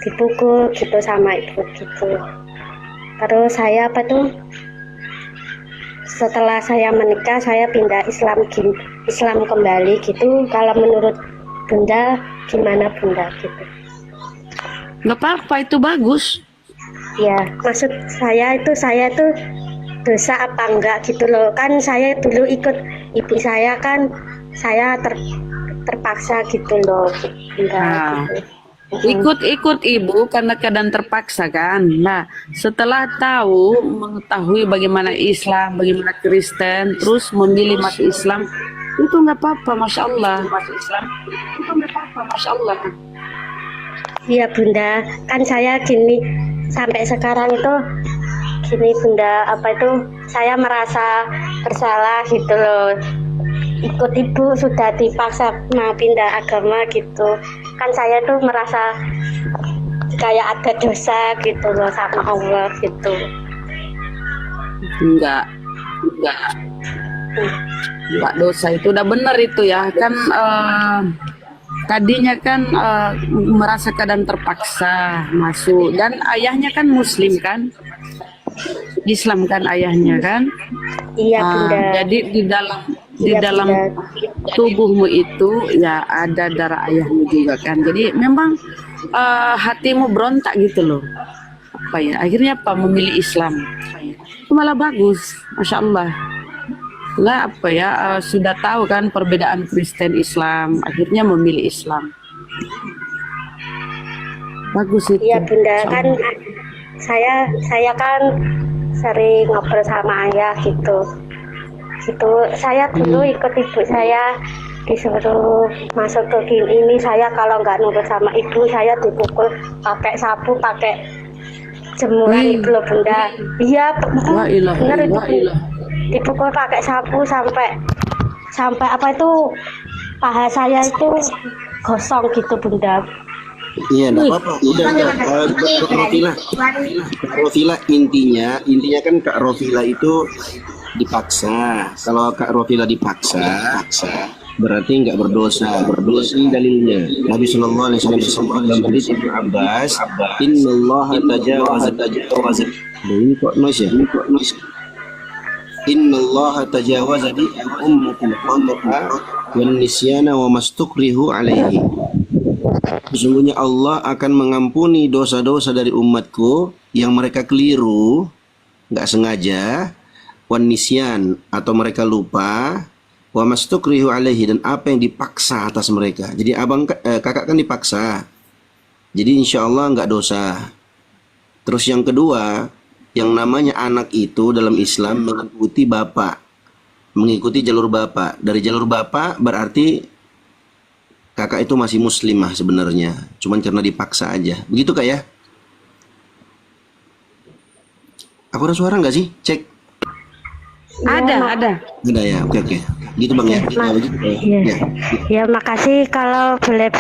H: dipukul gitu sama ibu gitu. Terus saya setelah saya menikah saya pindah Islam kembali gitu. Kalau menurut Bunda gimana Bunda gitu?
E: Nggak apa-apa, itu bagus.
H: Ya, maksud saya tuh dosa apa enggak gitu loh. Kan saya dulu ikut ibu saya, kan saya terpaksa gitu loh.
E: Nah,
H: Gitu.
E: ikut ibu karena keadaan terpaksa kan. Nah, setelah mengetahui bagaimana Islam, bagaimana Kristen, terus memilih masuk Islam, itu nggak apa-apa, masya Allah. Masuk Islam, itu nggak apa-apa, masya Allah.
H: Iya Bunda, kan saya gini sampai sekarang itu gini Bunda, apa itu saya merasa bersalah gitu loh. Ikut ibu sudah dipaksa mau pindah agama gitu. Kan saya tuh merasa kayak ada dosa gitu loh sama Allah gitu.
E: Enggak dosa, itu udah benar itu ya kan. Tadinya kan merasa keadaan terpaksa masuk, dan ayahnya kan Muslim kan, Islam kan ayahnya kan.
H: Iya Bunda.
E: Jadi di dalam tubuhmu itu ya ada darah ayahmu juga kan. Jadi memang hatimu berontak gitu loh. Apa ya? Akhirnya apa? Memilih Islam. Itu malah bagus, masya Allah. Lah apa ya? Sudah tahu kan perbedaan Kristen Islam. Akhirnya memilih Islam. Bagus itu.
H: Iya Bunda, kan saya kan sering ngobrol sama ayah gitu. Saya dulu ikut ibu saya disuruh masuk ke ini, saya kalau nggak nurut sama ibu saya dipukul pakai sapu, pakai jemuran itu loh Bunda. Iya benar itu, dipukul pakai sapu sampai apa itu paha saya itu gosong gitu Bunda.
G: Iya, enggak apa-apa. Udah. Rofila intinya kan Kak Rofila itu dipaksa. Kalau Kak Rofila dipaksa, berarti enggak berdosa. Berdosa ini dalilnya. Nabi sallallahu alaihi wasallam dalam hadis Ibnu Abbas, "Innallaha tajawaza." Ini kok noise ya? Innallaha tajawaza li ummatil khata'a wan nisyana wa mastukrihu alaihi. Sesungguhnya Allah akan mengampuni dosa-dosa dari umatku yang mereka keliru, nggak sengaja, wan nisyan atau mereka lupa, wa mastukrihu alaihi, dan apa yang dipaksa atas mereka. Jadi kakak kan dipaksa, jadi insya Allah nggak dosa. Terus yang kedua, yang namanya anak itu dalam Islam mengikuti bapak, mengikuti jalur bapak. Dari jalur bapak berarti kakak itu masih muslimah sebenarnya, cuman karena dipaksa aja. Begitu Kak ya? Aku ada suara nggak sih? Cek.
E: Ada.
G: Ada ya, oke. Gitu Bang ya.
H: Ya makasih. Kalau boleh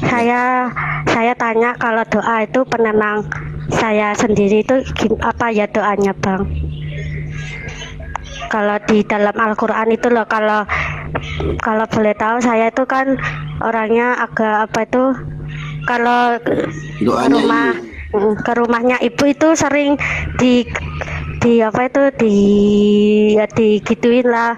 H: saya tanya, kalau doa itu penenang saya sendiri itu apa ya doanya Bang? Kalau di dalam Al-Quran itu loh, kalau boleh tahu saya itu kan orangnya agak apa itu, kalau ke rumahnya ibu itu sering di apa itu digituin lah,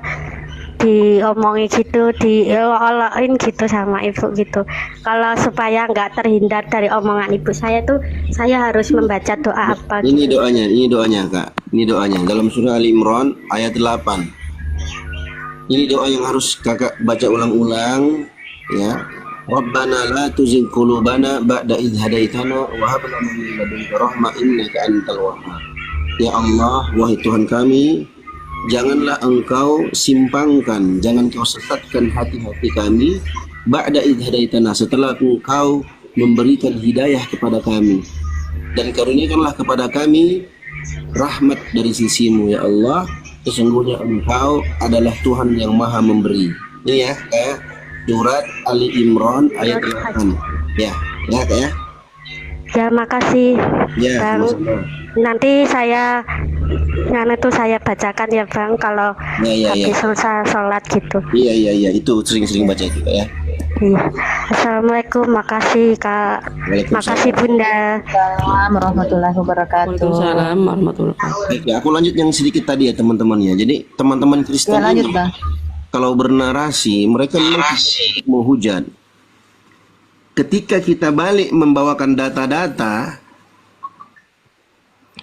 H: diomongi gitu, diolain gitu sama ibu gitu. Kalau supaya nggak terhindar dari omongan ibu saya tuh, saya harus membaca doa apa?
G: Ini doanya Kak. Ini doanya dalam surah Ali Imran ayat 8. Ini doa yang harus kakak baca ulang-ulang ya. Rabbana la tuzigh qulubana ba'da idh hadaitana wa hab lana min ladunka rahmah innaka antal wahhab. Ya Allah, wahai Tuhan kami, janganlah engkau simpangkan, jangan kau sesatkan hati-hati kami ba'da idh hadaitana, setelah engkau memberikan hidayah kepada kami, dan karuniakanlah kepada kami rahmat dari sisimu ya Allah, sesungguhnya engkau adalah Tuhan yang maha memberi. Ini ya kayak surat Ali Imran ayat 8 ya kayak
H: ya. Makasih
G: ya,
H: Bang. Nanti saya bacakan ya Bang kalau habis selesai sholat gitu.
G: Iya itu sering-sering baca itu ya.
H: Iya. Assalamualaikum, makasih Kak. Makasih Bunda.
F: Assalamualaikum warahmatullahi wabarakatuh.
E: Waalaikumsalam warahmatullahi wabarakatuh.
G: Baik, ya, aku lanjut yang sedikit tadi ya teman-teman ya. Jadi teman-teman Kristen
F: lanjut,
G: ini
F: Bang.
G: kalau bernarasi mereka memang menghujat. Ketika kita balik membawakan data-data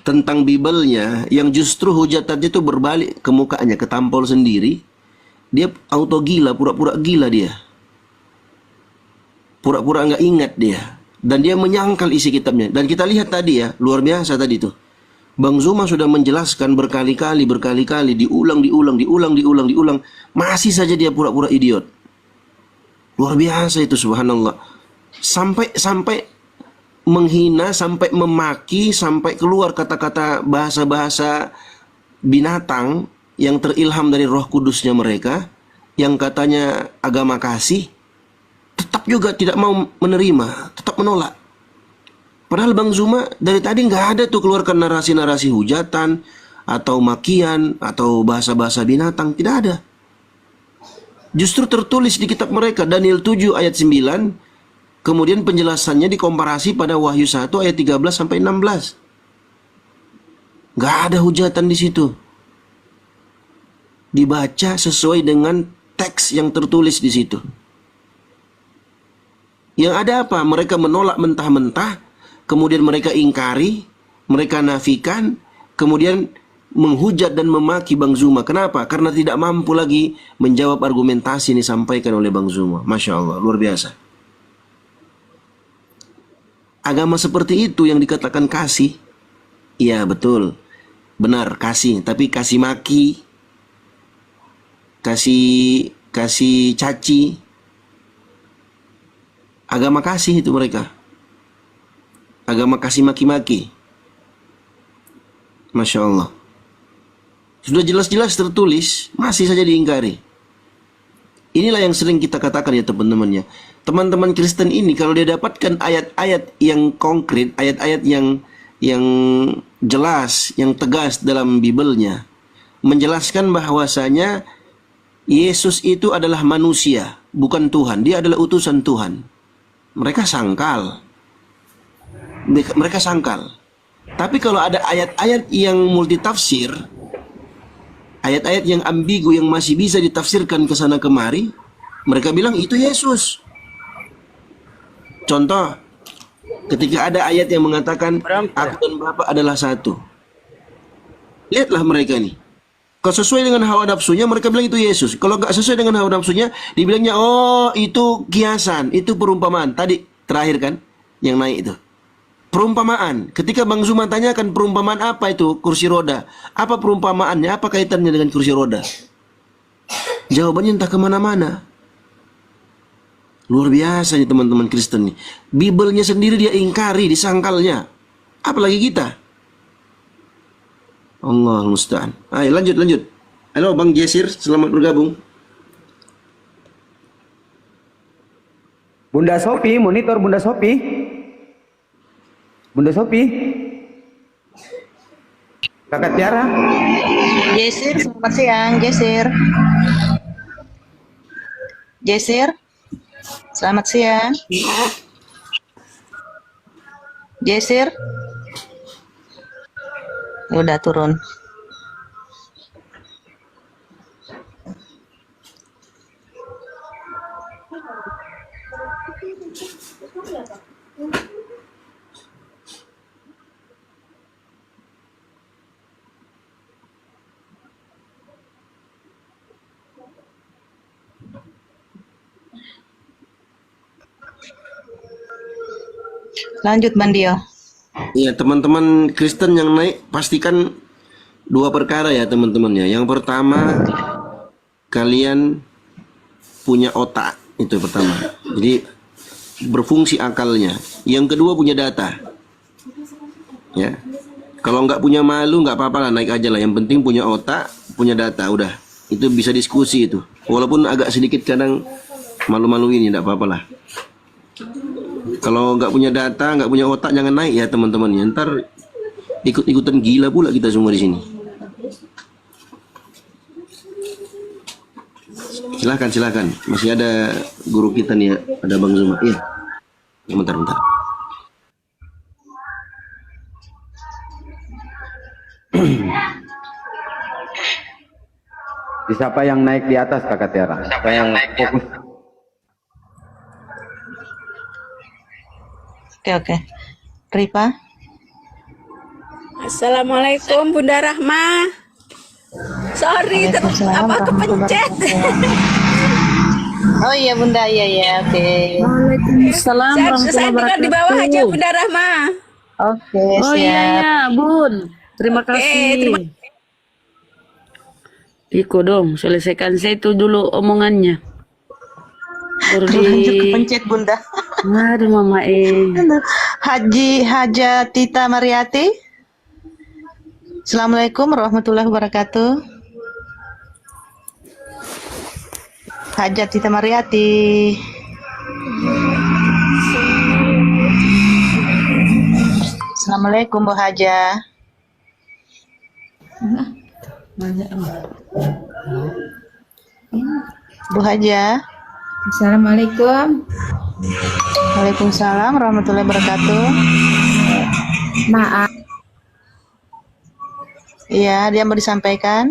G: tentang Bibelnya, yang justru hujatannya itu berbalik ke mukanya, ke tampol sendiri, dia auto gila, pura-pura gila dia. Pura-pura nggak ingat dia, dan dia menyangkal isi kitabnya. Dan kita lihat tadi ya, luar biasa tadi tuh. Bang Zuma sudah menjelaskan berkali-kali, diulang, masih saja dia pura-pura idiot. Luar biasa itu, subhanallah. Sampai menghina sampai memaki, sampai keluar kata-kata bahasa-bahasa binatang yang terilham dari Roh Kudusnya mereka, yang katanya agama kasih, tetap juga tidak mau menerima, tetap menolak. Padahal Bang Zuma dari tadi nggak ada tuh keluarkan narasi-narasi hujatan atau makian atau bahasa-bahasa binatang, tidak ada. Justru tertulis di kitab mereka Daniel 7 ayat 9. Kemudian penjelasannya dikomparasi pada Wahyu 1 ayat 13 sampai 16. Gak ada hujatan di situ. Dibaca sesuai dengan teks yang tertulis di situ. Yang ada apa? Mereka menolak mentah-mentah, kemudian mereka ingkari, mereka nafikan, kemudian menghujat dan memaki Bang Zuma. Kenapa? Karena tidak mampu lagi menjawab argumentasi yang disampaikan oleh Bang Zuma. Masya Allah, luar biasa. Agama seperti itu yang dikatakan kasih, iya betul, benar kasih, tapi kasih maki, kasih caci, agama kasih itu mereka, agama kasih maki-maki. Masya Allah, sudah jelas-jelas tertulis, masih saja diingkari. Inilah yang sering kita katakan ya teman-teman ya. Teman-teman Kristen ini kalau dia dapatkan ayat-ayat yang konkret, ayat-ayat yang jelas, yang tegas dalam Bibelnya, menjelaskan bahwasanya Yesus itu adalah manusia, bukan Tuhan. Dia adalah utusan Tuhan. Mereka sangkal. Mereka sangkal. Tapi kalau ada ayat-ayat yang multitafsir, ayat-ayat yang ambigu yang masih bisa ditafsirkan ke sana kemari, mereka bilang itu Yesus. Contoh, ketika ada ayat yang mengatakan aku dan Bapa adalah satu. Lihatlah mereka nih. Kalau sesuai dengan hawa nafsunya, mereka bilang itu Yesus. Kalau nggak sesuai dengan hawa nafsunya, dibilangnya oh itu kiasan, itu perumpamaan. Tadi terakhir kan yang naik itu. Perumpamaan. Ketika Bang Zuma tanyakan perumpamaan apa itu kursi roda, apa perumpamaannya, apa kaitannya dengan kursi roda? Jawabannya entah kemana-mana. Luar biasa nih teman-teman Kristen nih. Bibelnya sendiri dia ingkari, disangkalnya. Apalagi kita. Allah musta'an. Ayo lanjut. Halo Bang Jesir, selamat bergabung.
C: Bunda Sopi, monitor Bunda Sopi. Bunda Sopi. Kakak Tiara.
F: Jesir, selamat siang, Jesir. Jesir, selamat siang. Jesir. Udah turun. Lanjut Bandio.
G: Iya teman-teman Kristen yang naik, pastikan dua perkara ya teman-teman ya. Yang pertama, kalian punya otak, itu pertama. Jadi berfungsi akalnya. Yang kedua punya data. Ya. Kalau nggak punya malu nggak apa-apa lah, naik aja lah. Yang penting punya otak, punya data, udah. Itu bisa diskusi itu. Walaupun agak sedikit kadang malu-maluin, nggak apa-apa lah. Kalau nggak punya data, nggak punya otak, jangan naik ya teman-teman. Ya, ntar ikut-ikutan gila pula kita semua di sini. Silakan. Masih ada guru kita nih ya, ada Bang Zuma. Iya. Bentar.
C: Siapa yang naik di atas Kakak Tiara? Siapa yang fokus?
F: Oke. Ripa.
D: Assalamualaikum Bunda Rahma. Sorry, kepencet.
F: Oh iya Bunda, iya, oke.
E: Waalaikumsalam
D: Saya dengar di bawah aja Bunda Rahma.
F: Oke,
E: Oh
F: siap.
E: iya, Bun. Terima kasih. Iko dong, selesaikan saya itu dulu omongannya. Baru
F: Lanjut kepencet Bunda.
E: Aduh Mama
F: Haja Tita Mariati. Assalamualaikum warahmatullahi wabarakatuh. Haja Tita Mariati. Assalamualaikum Bu Haja. Bu Haja.
M: Assalamualaikum.
F: Waalaikumsalam warahmatullahi wabarakatuh.
M: Maaf.
F: Iya, dia mau disampaikan.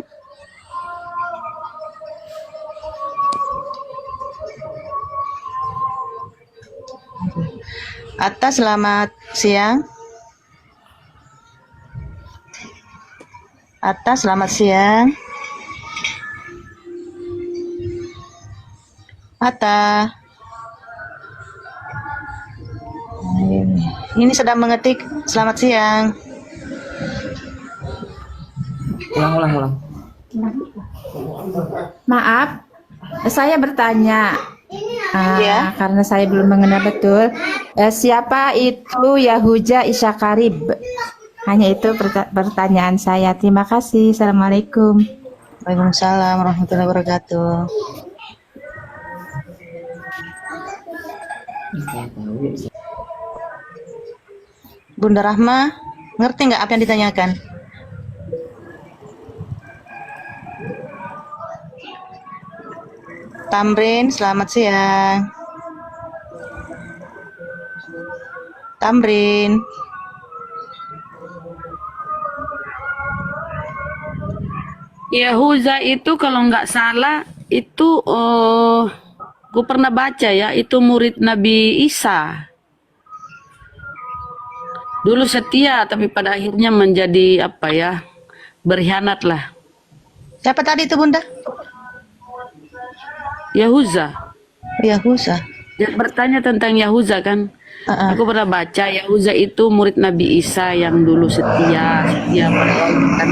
F: Atta, selamat siang. Atta, selamat siang. Atta. Ini sedang mengetik. Selamat siang.
M: Ulang. Maaf, saya bertanya. Karena saya belum mengenal betul. Siapa itu Yahuja Isyakarib? Hanya itu pertanyaan saya. Terima kasih. Assalamualaikum.
F: Waalaikumsalam warahmatullahi wabarakatuh. Bunda Rahma, ngerti nggak apa yang ditanyakan? Tamrin, selamat siang. Tamrin.
E: Yahuza itu kalau nggak salah itu gue pernah baca ya, itu murid Nabi Isa. Dulu setia tapi pada akhirnya menjadi apa ya, berkhianat lah.
F: Siapa tadi itu Bunda?
E: Yahuza.
F: Yahuza.
E: Dia bertanya tentang Yahuza kan. Aku pernah baca Yahuza itu murid Nabi Isa yang dulu setia pada Allah kan.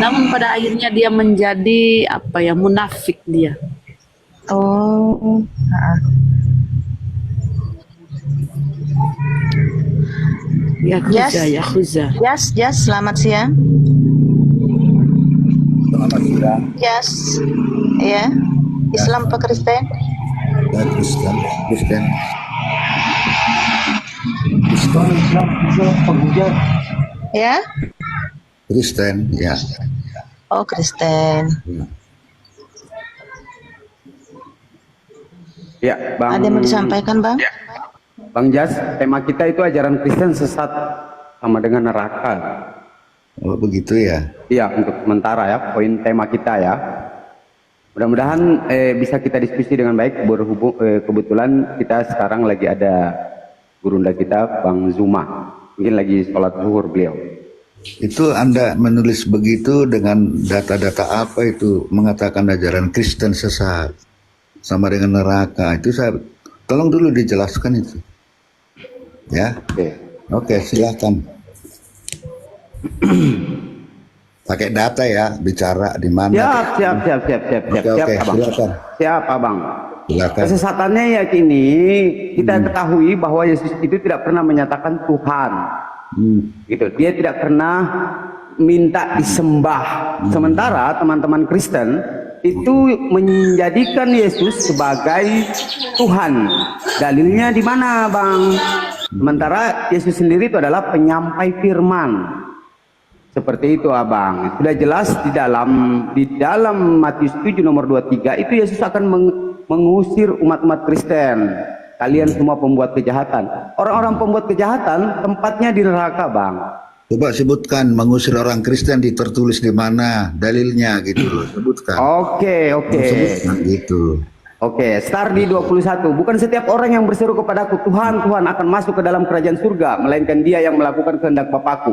E: Namun pada akhirnya dia menjadi apa ya, munafik dia.
F: Oh.
E: Yahuza.
F: Yes, selamat siang.
K: Selamat siang.
F: Yes. Ya. Islam apa Kristen?
K: Ya, Kristen.
F: Ya?
K: Kristen, ya.
F: Oh, Kristen.
C: Ya, Bang.
F: Ada yang mau disampaikan, Bang?
C: Bang Jas, tema kita itu ajaran Kristen sesat sama dengan neraka.
K: Oh, begitu ya?
C: Iya, untuk sementara ya, poin tema kita ya. Mudah-mudahan bisa kita diskusi dengan baik. Berhubung kebetulan kita sekarang lagi ada gurunda kita, Bang Zuma. Mungkin lagi sholat zuhur beliau.
K: Itu Anda menulis begitu dengan data-data apa itu mengatakan ajaran Kristen sesat sama dengan neraka? Itu saya tolong dulu dijelaskan itu. Ya. Oke, silakan. Pakai data ya, bicara di mana.
C: Siap.
K: Oke, silakan.
C: Siap, Abang.
K: Silakan.
C: Kesesatannya ya kini kita ketahui bahwa Yesus itu tidak pernah menyatakan Tuhan. Gitu. Dia tidak pernah minta disembah. Sementara teman-teman Kristen itu menjadikan Yesus sebagai Tuhan. Dalilnya di mana, Bang? Sementara Yesus sendiri itu adalah penyampai firman. Seperti itu, Abang. Sudah jelas di dalam Matius 7 nomor 23 itu Yesus akan mengusir umat-umat Kristen. Kalian semua pembuat kejahatan. Orang-orang pembuat kejahatan tempatnya di neraka, Bang.
K: Coba sebutkan mengusir orang Kristen tertulis di mana dalilnya gitu loh, sebutkan.
C: Oke.
K: Sebutkan gitu.
C: Oke, start di 21. Bukan setiap orang yang berseru kepadaku, Tuhan, Tuhan akan masuk ke dalam kerajaan surga, melainkan dia yang melakukan kehendak Bapakku.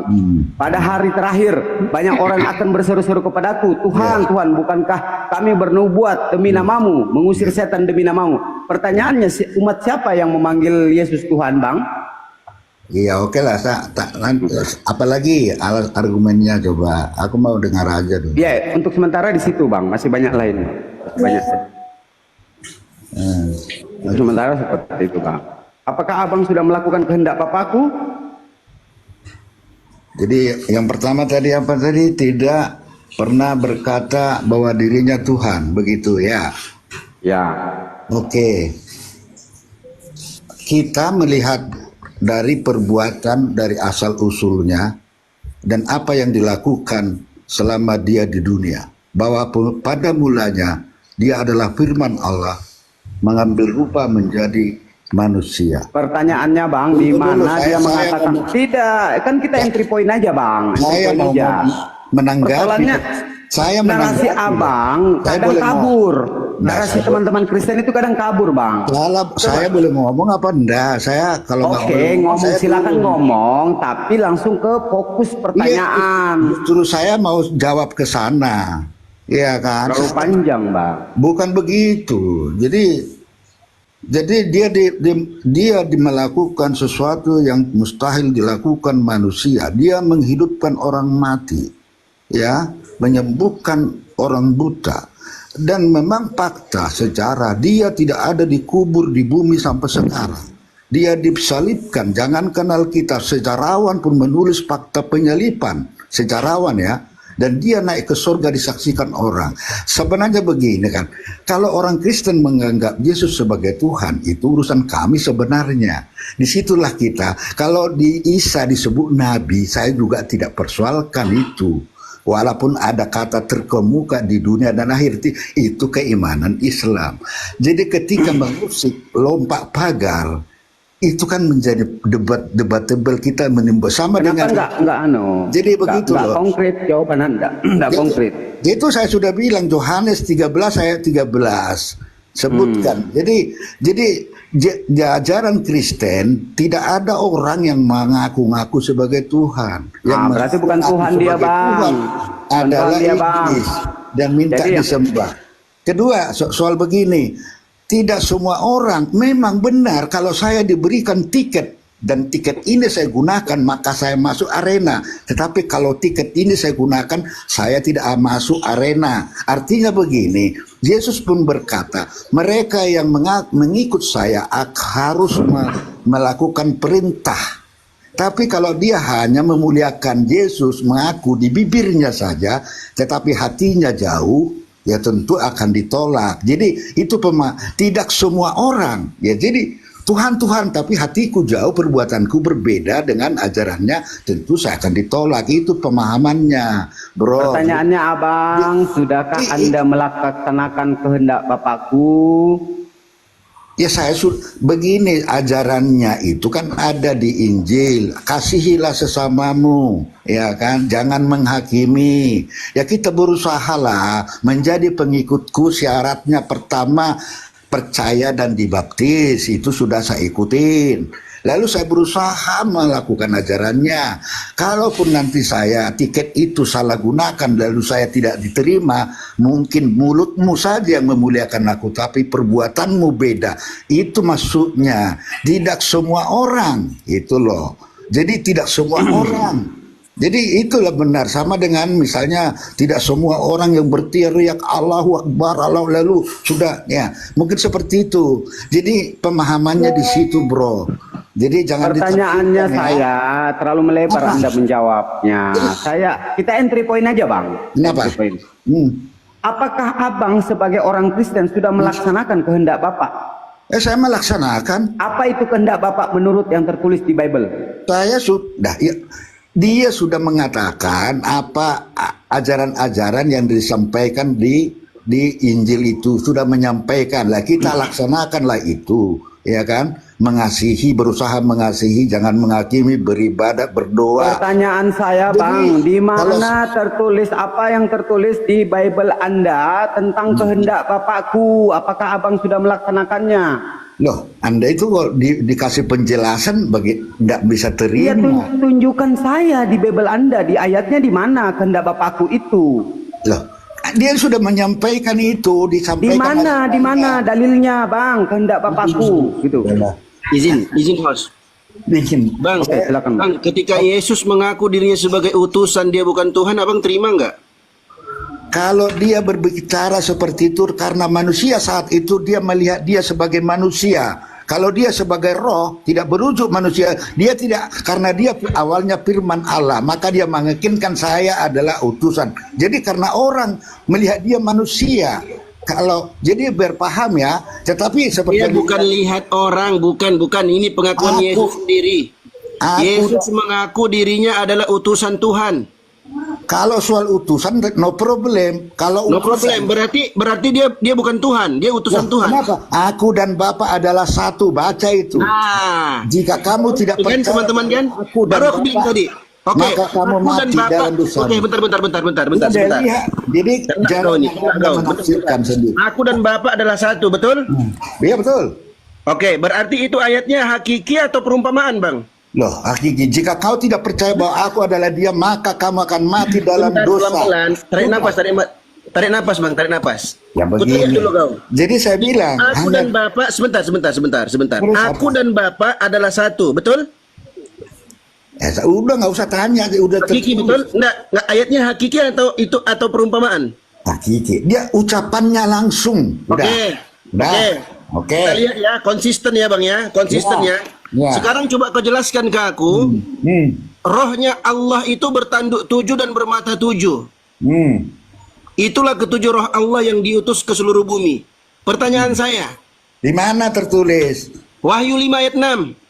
C: Pada hari terakhir, banyak orang akan berseru-seru kepadaku, Tuhan, Tuhan, bukankah kami bernubuat demi namamu, mengusir setan demi namamu? Pertanyaannya, umat siapa yang memanggil Yesus Tuhan, Bang?
K: Iya, oke lah. Apalagi alat argumennya coba. Aku mau dengar aja dulu.
C: Ya, untuk sementara di situ, Bang. Masih banyak lain. Banyak. Sementara seperti itu, Bang. Apakah abang sudah melakukan kehendak Bapakku?
K: Jadi yang pertama tadi apa tadi? Tidak pernah berkata bahwa dirinya Tuhan, begitu ya?
C: Ya.
K: Oke. Kita melihat dari perbuatan, dari asal usulnya dan apa yang dilakukan selama dia di dunia, bahwa pada mulanya dia adalah firman Allah mengambil rupa menjadi manusia.
C: Pertanyaannya, Bang, di mana dia mengatakan tidak? Kan kita entry point aja, Bang.
K: Saya mau menanggapi. Saya
C: narasi abang kadang kabur. Narasi teman-teman Kristen itu kadang kabur, Bang.
K: Saya boleh ngomong apa enggak? Saya kalau nggak boleh
C: ngomong, silakan ngomong, tapi langsung ke fokus pertanyaan.
K: Justru saya mau jawab ke sana, ya kan?
C: Terlalu panjang, Bang.
K: Bukan begitu. Jadi dia melakukan sesuatu yang mustahil dilakukan manusia. Dia menghidupkan orang mati, ya, menyembuhkan orang buta. Dan memang fakta sejarah dia tidak ada dikubur di bumi sampai sekarang. Dia disalibkan. Jangankan Alkitab, sejarawan pun menulis fakta penyalipan. Sejarawan ya. Dan dia naik ke surga disaksikan orang. Sebenarnya begini kan, kalau orang Kristen menganggap Yesus sebagai Tuhan, itu urusan kami sebenarnya. Disitulah kita. Kalau di Isa disebut Nabi, saya juga tidak persoalkan itu. Walaupun ada kata terkemuka di dunia dan akhir, itu keimanan Islam. Jadi ketika mengusik lompat pagar, itu kan menjadi debatable, kita menimbul sama. Kenapa dengan
C: enggak
K: jadi begitu loh.
C: Konkret jawaban Anda, enggak konkret.
K: Itu saya sudah bilang Yohanes 13 ayat 13 sebutkan. Jadi ajaran Kristen tidak ada orang yang mengaku-ngaku sebagai Tuhan. Yang
C: berarti bukan Tuhan dia, Bang.
K: Tuhan adalah iblis dan minta disembah. Kedua, soal begini, tidak semua orang memang benar kalau saya diberikan tiket dan tiket ini saya gunakan maka saya masuk arena. Tetapi kalau tiket ini saya gunakan saya tidak masuk arena. Artinya begini, Yesus pun berkata, mereka yang mengikut saya harus melakukan perintah. Tapi kalau dia hanya memuliakan Yesus, mengaku di bibirnya saja, tetapi hatinya jauh, ya tentu akan ditolak. Jadi itu tidak semua orang. Ya jadi Tuhan, tapi hatiku jauh, perbuatanku berbeda dengan ajarannya, tentu saya akan ditolak. Itu pemahamannya, bro.
C: Pertanyaannya, Abang, sudahkah Anda melaksanakan kehendak Bapakku?
K: Ya saya begini, ajarannya itu kan ada di Injil, kasihilah sesamamu, ya kan, jangan menghakimi. Ya kita berusahalah menjadi pengikutku. Syaratnya pertama percaya dan dibaptis, itu sudah saya ikutin. Lalu saya berusaha melakukan ajarannya. Kalaupun nanti saya tiket itu salah gunakan lalu saya tidak diterima, mungkin mulutmu saja yang memuliakan aku, tapi perbuatanmu beda. Itu maksudnya. Tidak semua orang, itu loh. Jadi tidak semua orang. Jadi itulah benar, sama dengan misalnya tidak semua orang yang berteriak Allahu Akbar, Allah lalu sudah, ya mungkin seperti itu. Jadi pemahamannya di situ, bro. Jadi jangan.
C: Pertanyaannya saya terlalu melebar Anda menjawabnya. Kita entry point aja, Bang.
K: Kenapa?
C: Apakah Abang sebagai orang Kristen sudah melaksanakan kehendak Bapak?
K: Saya melaksanakan.
C: Apa itu kehendak Bapak menurut yang tertulis di Bible?
K: Saya sudah, ya. Dia sudah mengatakan apa ajaran-ajaran yang disampaikan di Injil itu, sudah menyampaikan lah, kita laksanakanlah itu, ya kan, mengasihi, berusaha mengasihi, jangan menghakimi, beribadah, berdoa.
C: Pertanyaan saya, Bang, di mana tertulis, apa yang tertulis di Bible Anda tentang kehendak Bapakku? Apakah Abang sudah melaksanakannya?
K: Loh, Anda itu kok dikasih penjelasan nggak bisa terima.
C: Ya, tunjukkan saya di Bible Anda, di ayatnya di mana kehendak Bapakku itu.
K: Loh, dia sudah menyampaikan itu, disampaikan.
C: Di mana dalilnya, Bang, kehendak Bapakku gitu.
G: Izin host. Bang, silakan, Bang, ketika Yesus mengaku dirinya sebagai utusan, dia bukan Tuhan, Abang terima nggak?
K: kalau dia berbicara seperti itu karena manusia saat itu dia melihat dia sebagai manusia. Kalau dia sebagai roh tidak berujuk manusia, dia tidak, karena dia awalnya firman Allah, maka dia mengakinkan saya adalah utusan. Jadi karena orang melihat dia manusia, kalau jadi berpaham ya, tetapi seperti
G: Dia bukan lihat orang, bukan ini pengakuan Yesus sendiri. Yesus mengaku dirinya adalah utusan Tuhan.
K: Kalau soal utusan no problem. Kalau
G: No
K: utusan,
G: problem, berarti dia bukan Tuhan, dia utusan Tuhan.
K: Kenapa? Aku dan Bapa adalah satu. Baca itu.
G: Nah,
K: jika kamu tidak
G: kan
K: percaya,
G: teman-teman kan? Baru aku bilang tadi. Oke,
K: maka kamu
G: aku dan
K: mati
G: Bapak.
K: dalam dosa.
G: Oke, bentar.
K: Lihat. Jadi jangan menafsirkan sendiri.
G: Aku dan Bapak adalah satu, betul?
K: Iya betul.
G: Oke, berarti itu ayatnya hakiki atau perumpamaan, Bang?
K: Loh, hakiki. Jika kau tidak percaya bahwa aku adalah dia, maka kamu akan mati dalam dosa.
G: Pelan-pelan. Tarik napas, Bang, tarik napas.
K: Ya
G: Kutanya
K: begini.
G: dulu kau.
K: Jadi saya bilang,
G: Aku dan Bapak, sebentar.
K: Terus
G: Aku dan Bapak adalah satu, betul?
K: Udah nggak usah tanya, udah
G: Hakiki, betul? Enggak, ayatnya hakiki atau perumpamaan?
K: Hakiki. Dia ucapannya langsung.
G: Oke. Kita lihat ya, konsisten ya, Bang ya, konsisten ya. Sekarang coba kau jelaskan ke aku, rohnya Allah itu bertanduk 7 dan bermata 7. Itulah ketujuh roh Allah yang diutus ke seluruh bumi. Pertanyaan saya,
K: di mana tertulis?
G: Wahyu 5 ayat 6.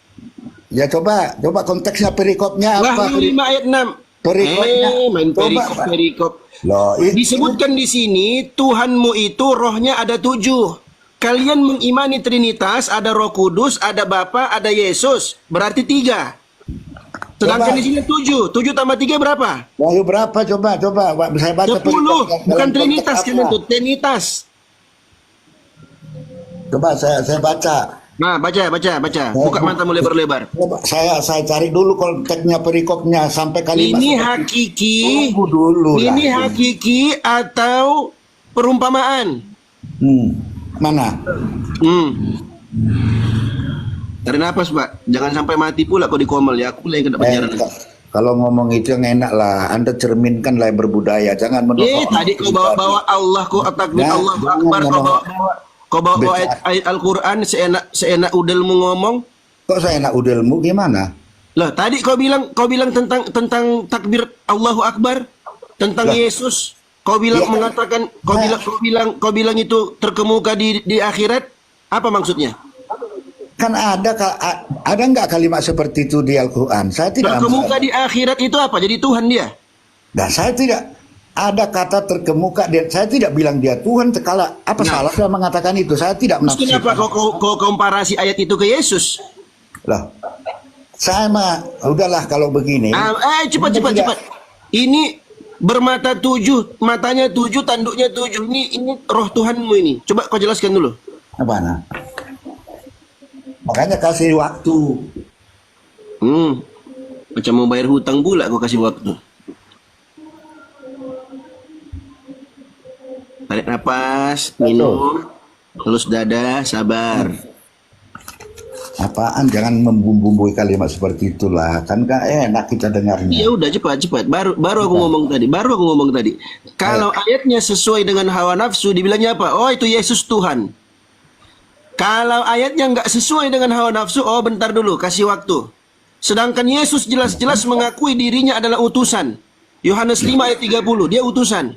K: Ya coba konteksnya perikopnya apa?
G: Wahyu 5 ayat 6.
K: Perikopnya.
G: Main perikop.
K: Loh,
G: disebutkan di sini Tuhanmu itu rohnya ada 7. Kalian mengimani Trinitas, ada Roh Kudus, ada Bapa, ada Yesus, berarti 3. Sedangkan di sini 7. 7 tambah 3 berapa?
K: Wahyu berapa? Coba saya baca.
G: 10. Bukan Trinitas kan itu, Trinitas.
K: Coba saya baca.
G: Nah, baca. Buka matamu lebar-lebar.
K: Coba saya cari dulu konteksnya perikopnya sampai kalimat.
G: Ini hakiki.
K: Tunggu dulu.
G: Ini hakiki atau perumpamaan?
K: Mana?
G: Tarik nafas, Pak. Jangan sampai mati pula kau di komel ya. Aku yang kena penjara.
K: Kalau ngomong itu yang enak lah. Anda cerminkan lah berbudaya. Jangan menolak.
G: Tadi kau bawa Allah, kau takbir Allah Akbar, kau bawa ayat Al-Quran seenak udelmu ngomong.
K: Kok seenak udelmu gimana?
G: Lah, tadi kau bilang tentang takbir Allahu Akbar, tentang Yesus. Kau bilang mengatakan kau bilang itu terkemuka di akhirat. Apa maksudnya?
K: Kan ada nggak kalimat seperti itu di Al-Quran? Saya tidak.
G: Terkemuka di akhirat itu apa? Jadi Tuhan dia?
K: Nah, saya tidak ada kata terkemuka. Saya tidak bilang dia Tuhan. Apa salah saya mengatakan itu? Saya tidak menafsirkan.
G: Kenapa kau komparasi ayat itu ke Yesus?
K: Lah, saya mah udahlah kalau begini.
G: Cepat. Ini bermata 7, matanya 7, tanduknya 7. Ini roh Tuhanmu ini. Coba kau jelaskan dulu.
K: Apaan? Makanya kasih waktu.
G: Macam mau bayar hutang pula kau kasih waktu. Tarik napas, minum, halus dada, sabar.
K: Apaan? Jangan membumbui kalimat seperti itulah. Kan enak kita dengarnya.
G: Ya udah cepat. Baru aku ngomong tadi. Kalau ayatnya sesuai dengan hawa nafsu, dibilangnya apa? Oh, itu Yesus Tuhan. Kalau ayatnya nggak sesuai dengan hawa nafsu, oh bentar dulu, kasih waktu. Sedangkan Yesus jelas-jelas mengakui dirinya adalah utusan. Yohanes 5 ayat 30, dia utusan.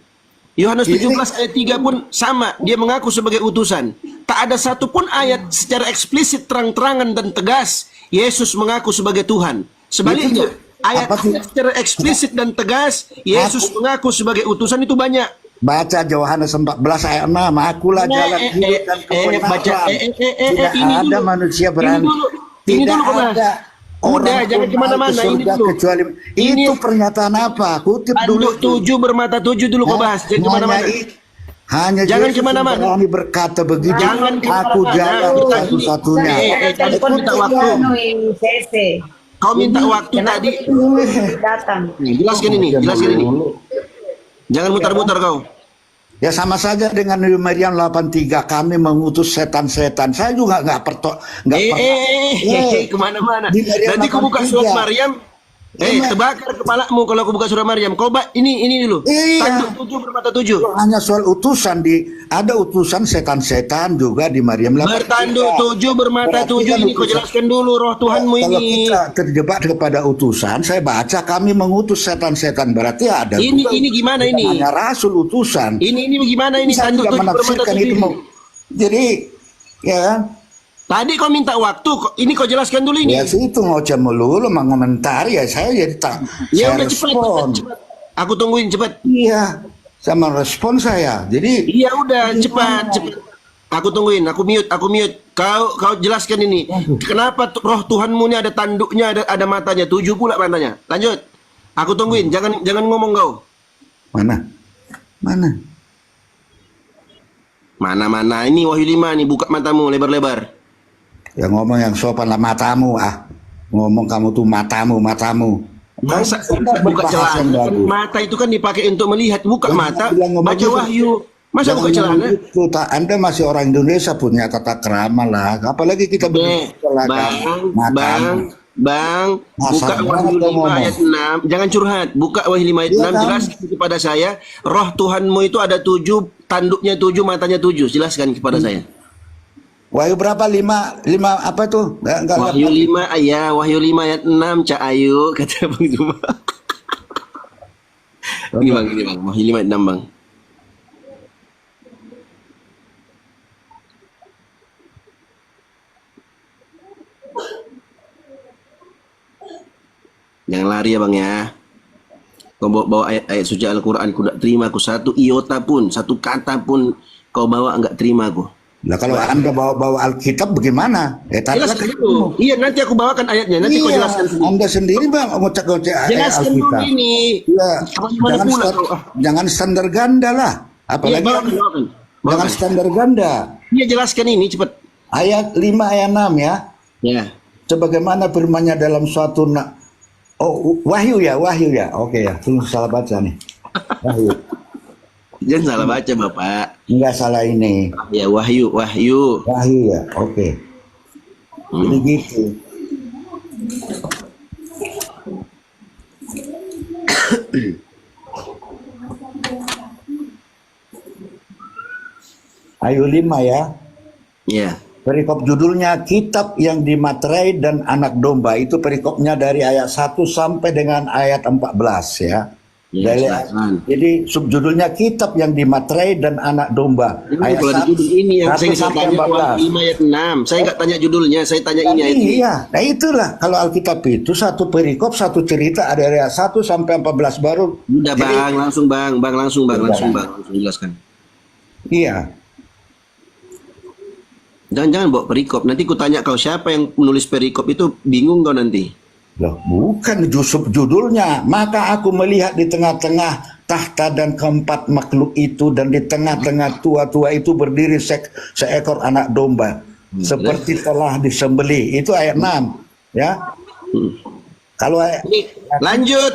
G: Yohanes 17 ayat 3 pun sama, dia mengaku sebagai utusan. Tak ada satupun ayat secara eksplisit, terang-terangan dan tegas Yesus mengaku sebagai Tuhan. Sebaliknya, ayat secara eksplisit dan tegas Yesus mengaku sebagai utusan itu banyak.
K: Baca Yohanes 14 ayat 6, akulah jalan hidup dan kebenaran. Tidak ada manusia berani. Tidak ada.
G: Udah, jangan kemana-mana. Ini dulu.
K: Kecuali itu pernyataan apa? Kutip dulu.
G: 7 bermata 7 dulu kau bahas. Jangan kemana-mana.
K: Hanya
G: jangan
K: Yesus
G: kemana-mana.
K: berani berkata begitu.
G: Jangan
K: aku jalan satu-satunya.
G: Kau minta waktu. Kau minta waktu tadi. Jelaskan ini. Jangan mutar-mutar kau.
K: Ya sama saja dengan Maryam 83, kami mengutus setan-setan. Saya juga nggak pernah.
G: Kemana-mana. Nanti kau buka surat Maryam. Terbakar kepalamu kalau aku buka surah Maryam. Kau ini dulu. Tanduk 7 bermata 7.
K: Hanya soal utusan ada utusan setan-setan juga di Maryam.
G: Bertanduk 7 bermata 7 ini kau jelaskan dulu roh Tuhanmu
K: Kalau
G: ini.
K: kita terjebak kepada utusan, saya baca kami mengutus setan-setan, berarti ada.
G: Ini gimana ini?
K: Hanya rasul utusan.
G: Ini gimana ini
K: Saya
G: tanduk 7
K: tidak
G: bermata
K: menafsirkan
G: 7
K: itu.
G: ini?
K: Jadi ya kan?
G: Tadi kau minta waktu, ini kau jelaskan dulu ini.
K: Ya itu ngoceh melulu mengomentari ya saya jadi tak.
G: Ya
K: saya
G: udah cepat. Aku tungguin cepat.
K: Iya, sama respon saya. Jadi
G: iya udah cepat. Aku tungguin, aku mute. Kau jelaskan ini. Kenapa roh Tuhanmu ini ada tanduknya, ada matanya, 7 pula matanya. Lanjut. Aku tungguin, jangan ngomong kau.
K: Mana?
G: Mana ini Wahyu 5 nih, buka matamu lebar-lebar.
K: Ya ngomong yang sopan lah, matamu ngomong kamu tuh matamu.
G: Masa buka celana? Mata itu kan dipakai untuk melihat, buka mata, baca Wahyu. Masa buka celana?
K: Anda masih orang Indonesia, punya tata krama lah. Apalagi kita
G: Bang, buka Wahyu 5 ayat 6. Jangan curhat. Buka Wahyu 5 ayat 6, jelaskan kepada saya, roh Tuhanmu itu ada 7, tanduknya 7, matanya 7. Jelaskan kepada saya.
K: Wahyu berapa? 5 apa tuh?
G: Wahyu 5 Wahyu 5 ayat 6, Cak Ayu, kata Bang Zuma. Ini bang, Wahyu 5 ayat 6 bang. Jangan lari ya bang ya. Kau bawa ayat suci Al-Quran, ku tak terima aku satu iota pun, satu kata pun kau bawa enggak terima aku.
K: Nah kalau Anda bawa Alkitab bagaimana?
G: Jelaskan dulu. Iya nanti aku bawakan ayatnya. Nanti kau jelaskan sendiri.
K: Anda sendiri bang ngocek-ngocek ayat
G: Jelaskan
K: Alkitab.
G: dulu ini.
K: Ya, jangan standar ganda lah. Apalagi jangan standar ganda.
G: Iya jelaskan ini cepat.
K: Ayat 5 ayat 6 ya.
G: Ya.
K: Sebagaimana firman-Nya dalam suatu Wahyu ya. Oke ya. Tunggu salah baca nih. Wahyu.
G: Jangan salah baca Bapak.
K: Enggak salah ini.
G: Ya Wahyu
K: ya. Oke. Jadi gitu. Ayo 5 ya.
G: Iya.
K: Perikop judulnya kitab yang dimaterai dan anak domba. Itu perikopnya dari ayat 1 sampai dengan ayat 14 ya. Jadi subjudulnya kitab yang dimaterai dan anak domba.
G: Ini
K: ayat 1
G: ini yang saya
K: sampai
G: tanya 5 ayat 6. Saya nggak tanya judulnya, saya tanya ini ayat ini.
K: Iya, nah itulah kalau Alkitab itu satu perikop, satu cerita ada ayat 1 sampai 14 baru.
G: Udah bang, langsung jelaskan.
K: Iya.
G: Jangan bawa perikop. Nanti ku tanya kau siapa yang menulis perikop itu, bingung kau nanti.
K: Loh, bukan judulnya. Maka aku melihat di tengah-tengah tahta dan keempat makhluk itu, dan di tengah-tengah tua-tua itu berdiri seekor anak domba, seperti telah disembelih. Itu ayat 6 ya. Kalau
G: lanjut,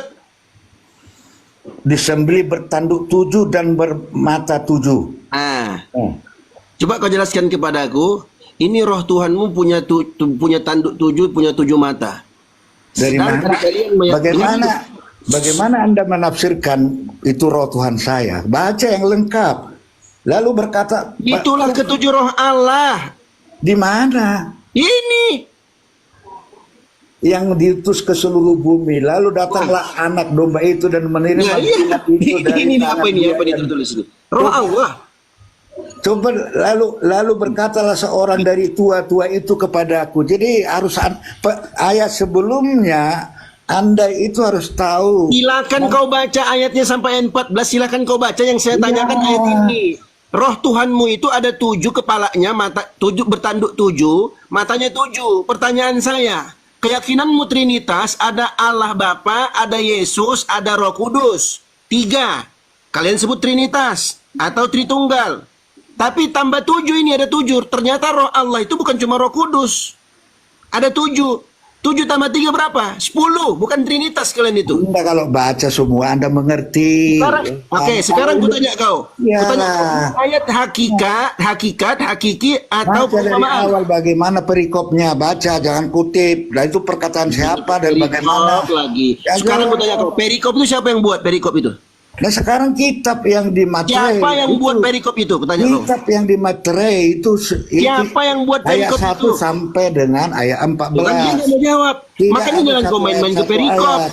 K: disembelih bertanduk 7 dan bermata 7.
G: Coba kau jelaskan kepadaku, ini roh Tuhanmu punya tanduk 7, punya 7 mata.
K: Dari mana? Bagaimana Anda menafsirkan itu roh Tuhan saya? Baca yang lengkap. Lalu berkata,
G: itulah ketujuh roh Allah.
K: Di mana?
G: Ini
K: yang diutus ke seluruh bumi. Lalu datanglah anak domba itu dan menerima itu dari
G: ini apa ini tertulis ini? Roh Allah.
K: Coba lalu berkatalah seorang dari tua-tua itu kepadaku. Jadi harus ayat sebelumnya Anda itu harus tahu.
G: Silakan kau baca ayatnya sampai ayat 14. Silakan kau baca yang saya tanyakan ayat ini. Roh Tuhanmu itu ada 7 kepalanya, mata 7 bertanduk 7, matanya 7. Pertanyaan saya, keyakinanmu Trinitas, ada Allah Bapa, ada Yesus, ada Roh Kudus. 3. Kalian sebut Trinitas atau Tritunggal. Tapi tambah 7 ini ada 7. Ternyata roh Allah itu bukan cuma Roh Kudus. Ada 7. 7 tambah 3 berapa? 10, bukan Trinitas kalian itu.
K: Anda kalau baca semua Anda mengerti.
G: Sekarang ku tanya kau.
K: Ya.
G: Ku tanya kau, ayat hakikat, hakiki atau
K: baca dari
G: perumpamaan?
K: awal bagaimana perikopnya, baca, jangan kutip. Nah itu perkataan siapa dan bagaimana?
G: Lagi.
K: Ya,
G: sekarang ku
K: jangan.
G: tanya kau, perikop itu siapa yang buat perikop itu?
K: Nah sekarang kitab yang di materai.
G: Siapa yang buat perikop itu? Ku tanya kau.
K: Kitab yang di materai itu
G: Siapa yang buat perikop
K: ayat 1
G: itu?
K: sampai dengan ayat 14.
G: Bukan dia nggak mau jawab.
K: Tidak
G: Makanya
K: ada
G: jangan
K: satu
G: kau main-main
K: ayat,
G: ke
K: satu
G: perikop.
K: ayat.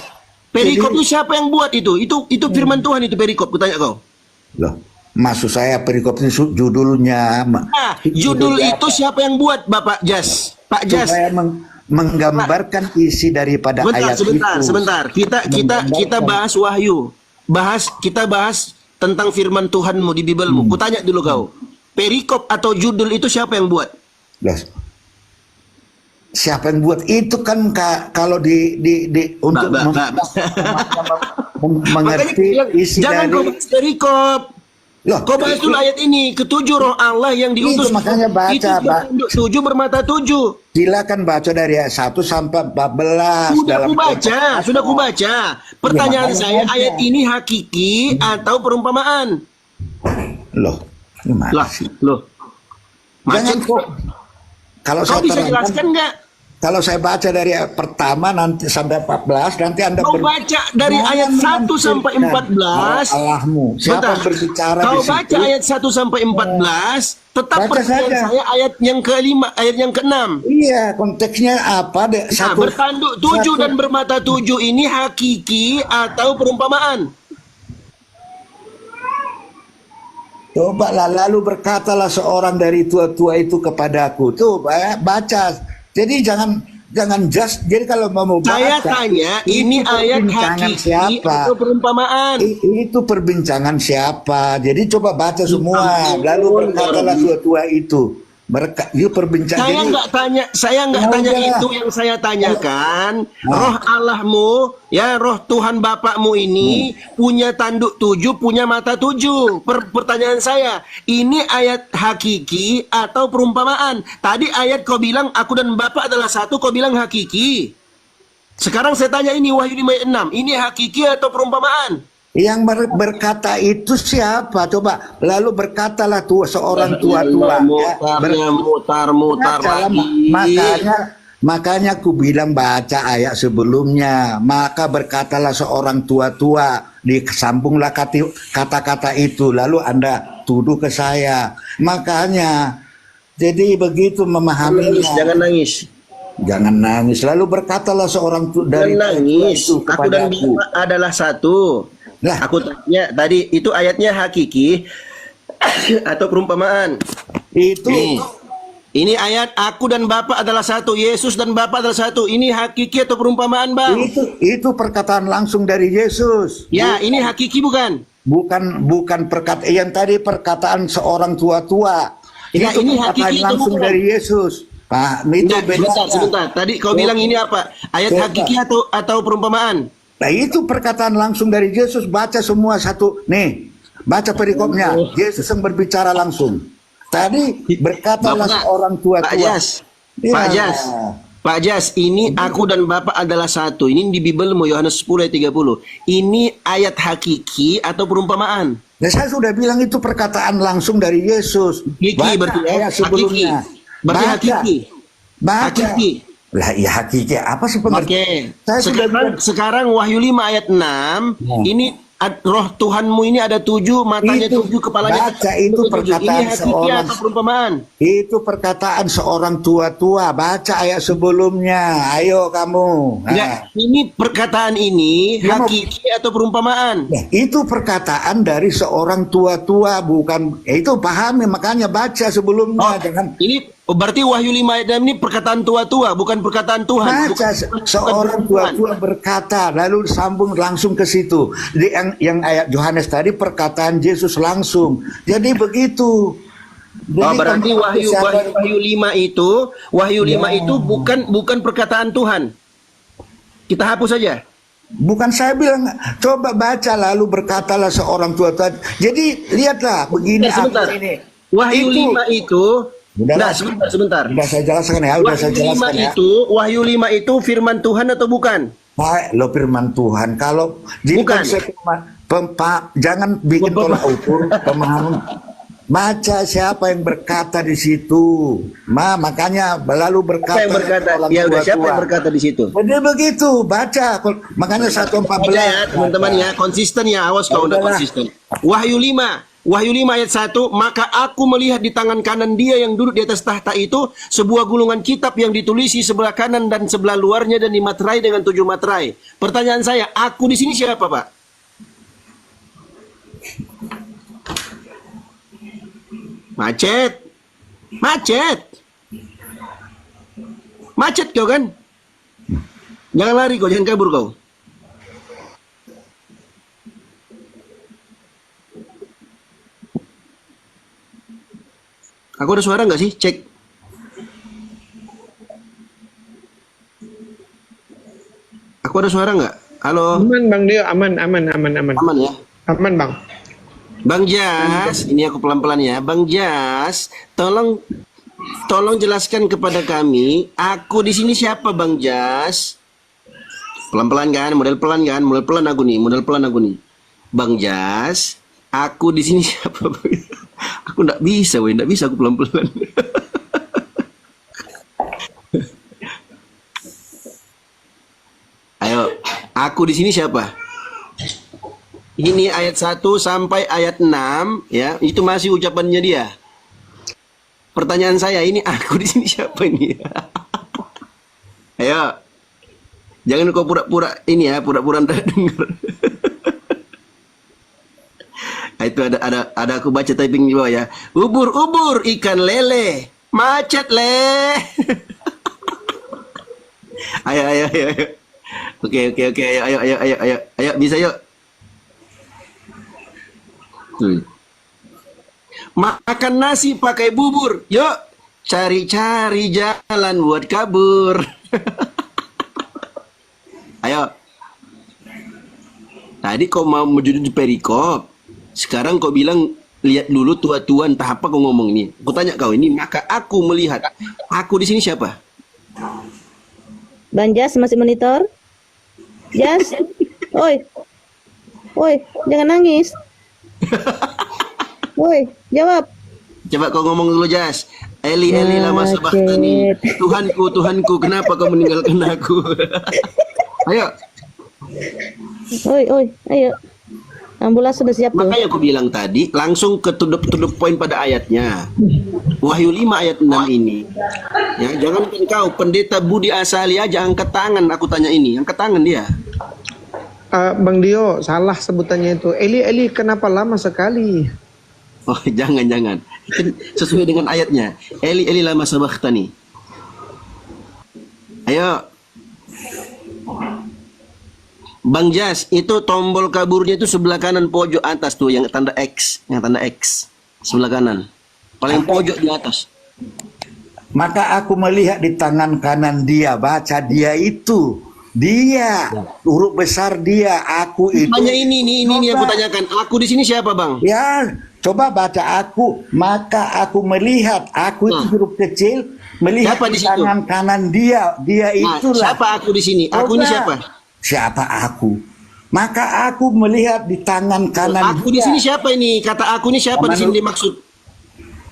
G: Perikop
K: Jadi-
G: itu siapa yang buat itu? Itu firman Tuhan itu perikop. Ku tanya kau.
K: Loh, maksud saya perikop ini judulnya.
G: Judul itu siapa yang buat, Bapak Jas? Pak Jas.
K: Supaya menggambarkan isi daripada ayat
G: Sebentar.
K: itu.
G: Kita bahas wahyu. Kita bahas tentang firman Tuhanmu di Bibelmu. Kutanya dulu kau. Perikop atau judul itu siapa yang buat?
K: Loh, siapa yang buat itu kan kalau untuk mengerti isi
G: Jangan kau
K: dari
G: bahas perikop.
K: Loh,
G: Kau bahas dulu ayat ini. Ketujuh roh Allah yang diutus.
K: Itu makanya baca,
G: Itu bertanduk 7 bermata 7.
K: silakan baca dari ayat 1 sampai 14.
G: Sudah ku baca. Pertanyaan
K: makanya
G: saya,
K: baca.
G: ayat ini hakiki atau perumpamaan?
K: Loh, gimana sih?
G: Macet kok.
K: Kalau
G: Kau
K: saya
G: bisa
K: terangkan,
G: jelaskan nggak?
K: kalau saya baca dari ayat pertama nanti sampai 14, nanti Anda
G: Kau baca dari ayat 1 sampai 14.
K: Allahmu. Siapa
G: Bentar.
K: yang berbicara
G: Kau
K: di situ?
G: baca ayat 1 sampai 14, tetap
K: Baca
G: pertanyaan
K: saja.
G: saya ayat yang ke-5, ayat yang ke-6.
K: Iya, konteksnya apa?
G: Nah, bertanduk 7 dan bermata 7 ini hakiki atau perumpamaan?
K: Cobalah lalu berkatalah seorang dari tua-tua itu kepadaku. Tuh baca. Jadi jangan just. Jadi kalau mau baca.
G: Saya tanya, ini ayat hakiki atau perumpamaan?
K: Itu perbincangan siapa? Jadi coba baca semua. Lalu berkatalah tua-tua itu. Itu perbincangan.
G: Saya nggak tanya itu yang saya tanyakan. Roh Allahmu, ya roh Tuhan Bapakmu ini punya tanduk 7, punya mata 7. Pertanyaan saya, ini ayat hakiki atau perumpamaan? Tadi ayat kau bilang aku dan Bapak adalah satu, kau bilang hakiki. Sekarang saya tanya ini Wahyu 5 ayat 6, ini hakiki atau perumpamaan?
K: Yang berkata itu siapa? Coba. Lalu berkatalah seorang tua-tua.
G: Mutar lagi.
K: Makanya aku bilang baca ayat sebelumnya. Maka berkatalah seorang tua-tua. Disambunglah kata-kata itu. Lalu Anda tuduh ke saya. Makanya. Jadi begitu memahaminya.
G: Jangan nangis.
K: Jangan nangis. Lalu berkatalah seorang dari
G: nangis.
K: Itu
G: Aku dan Bapak adalah satu. Aku tanya tadi itu ayatnya hakiki atau perumpamaan?
K: Itu.
G: Ini ayat aku dan Bapak adalah satu, Yesus dan Bapak adalah satu. Ini hakiki atau perumpamaan, Bang?
K: Itu perkataan langsung dari Yesus.
G: Ya, ini hakiki bukan?
K: Bukan perkataan yang tadi perkataan seorang tua-tua.
G: Ya, ini hakiki
K: langsung dari Yesus. Pak, itu
G: sebentar. Tadi kau bilang ini apa? Ayat hakiki atau perumpamaan?
K: Nah itu perkataan langsung dari Yesus. Baca semua satu. Nih, baca perikopnya. Yesus yang berbicara langsung. Tadi berkatalah seorang tua-tua.
G: Pak Jas, ini aku dan Bapak adalah satu. Ini di Bibelmu Yohanes 10 ayat 30. Ini ayat hakiki atau perumpamaan?
K: Nah, saya sudah bilang itu perkataan langsung dari Yesus.
G: Hakiki berarti
K: ayat sebelumnya.
G: Berarti hakiki.
K: Baca.
G: Hakiki.
K: Lah ya hakiki apa sih pengertian?
G: Sekarang Wahyu 5 ayat 6 ini roh Tuhanmu ini ada 7, matanya 7, kepalanya.
K: Baca itu perkataan
G: ini hakiki atau perumpamaan?
K: Itu perkataan seorang tua-tua. Baca ayat sebelumnya. Ayo kamu.
G: Nah, ini perkataan ini hakiki atau perumpamaan?
K: Itu perkataan dari seorang tua-tua, bukan. Itu pahami, makanya baca sebelumnya. Jangan. Ini
G: berarti Wahyu 5 ayat 6 ini perkataan tua-tua, bukan perkataan Tuhan.
K: Baca seorang tua-tua berkata, lalu sambung langsung ke situ. Yang ayat Yohanes tadi perkataan Yesus langsung. Jadi begitu.
G: Berarti Wahyu 5 itu bukan perkataan Tuhan. Kita hapus saja.
K: Bukan saya bilang, coba baca lalu berkatalah seorang tua-tua. Jadi lihatlah begini.
G: Sebentar. Wahyu 5 itu
K: Udahlah.
G: Nah, sebentar.
K: Udah saya jelaskan ya, udah saya jelaskan ya.
G: Wahyu 5 itu firman Tuhan atau bukan?
K: Pak, lo firman Tuhan. Kalau di
G: Bukan.
K: konsep jangan bikin tolak ukur pemahaman. Baca siapa yang berkata di situ. Makanya lalu berkata.
G: Siapa yang berkata? Ya udah, siapa yang berkata di situ?
K: Dia begitu, baca. Makanya 1:14.
G: Baca ya, teman-teman ya, konsisten ya, awas kalau udah konsisten. Wahyu 5 ayat 1, maka aku melihat di tangan kanan dia yang duduk di atas tahta itu sebuah gulungan kitab yang ditulisi sebelah kanan dan sebelah luarnya dan dimaterai dengan 7 materai. Pertanyaan saya, aku di sini siapa, Pak? Macet kau kan? Jangan lari kau, jangan kabur kau. Aku ada suara nggak sih? Cek. Aku ada suara nggak? Halo.
N: Aman Bang Dio, aman.
G: Aman ya?
N: Aman Bang.
G: Bang Jas, ini aku pelan-pelan ya. Bang Jas, tolong jelaskan kepada kami, aku di sini siapa Bang Jas? Pelan-pelan kan, model pelan aku nih. Bang Jas, aku di sini siapa? Aku nggak bisa aku pelan-pelan. Ayo, aku di sini siapa? Ini ayat 1 sampai ayat 6 ya, itu masih ucapannya dia. Pertanyaan saya, ini aku di sini siapa ini? Ayo. Jangan kau pura-pura ini ya, pura-pura tidak dengar. Itu ada aku baca typing di bawah ya. Ubur-ubur ikan lele, macet le. Ayo. Oke, ayo bisa yuk. Makan nasi pakai bubur, yuk cari-cari jalan buat kabur. Ayo. Tadi kau mau menjadi perikop, sekarang kau bilang lihat dulu tua-tua, entah apa kau ngomong ini. Aku tanya kau ini, maka aku melihat. Aku di sini siapa?
F: Bang Jas masih monitor? Jas, oi, jangan nangis. Woi, jawab.
G: Coba kau ngomong dulu, Jas. Eli lama sabachthani. Tuhanku, kenapa kau meninggalkan aku? Ayo.
F: Oi, ayo. Ambulans sudah siap.
G: Makanya aku bilang tadi, langsung ke to the point pada ayatnya. Wahyu 5 ayat 6 ini. Ya, jangan kau pendeta Budi Asali aja angkat tangan, aku tanya ini. Angkat tangan dia.
N: Bang Dio, salah sebutannya itu. Eli, kenapa lama sekali?
G: Oh, jangan. Sesuai dengan ayatnya. Eli lama sabachthani. Ayo. Bang Jas, itu tombol kaburnya itu sebelah kanan pojok atas tuh, yang tanda X. Sebelah kanan. Paling pojok di atas.
K: Maka aku melihat di tangan kanan dia, baca dia itu. Dia, huruf besar dia, aku itu.
G: Tanya ini yang aku tanyakan. Aku di sini siapa, Bang?
K: Ya, coba baca aku. Maka aku melihat, aku itu huruf kecil, melihat
G: siapa
K: di tangan kanan dia. Dia itulah.
G: Siapa aku di sini? Aku ini siapa?
K: Siapa aku? Maka aku melihat di tangan kanan
G: aku
K: dia.
G: Di sini siapa ini? Kata aku ini siapa di sini dimaksud?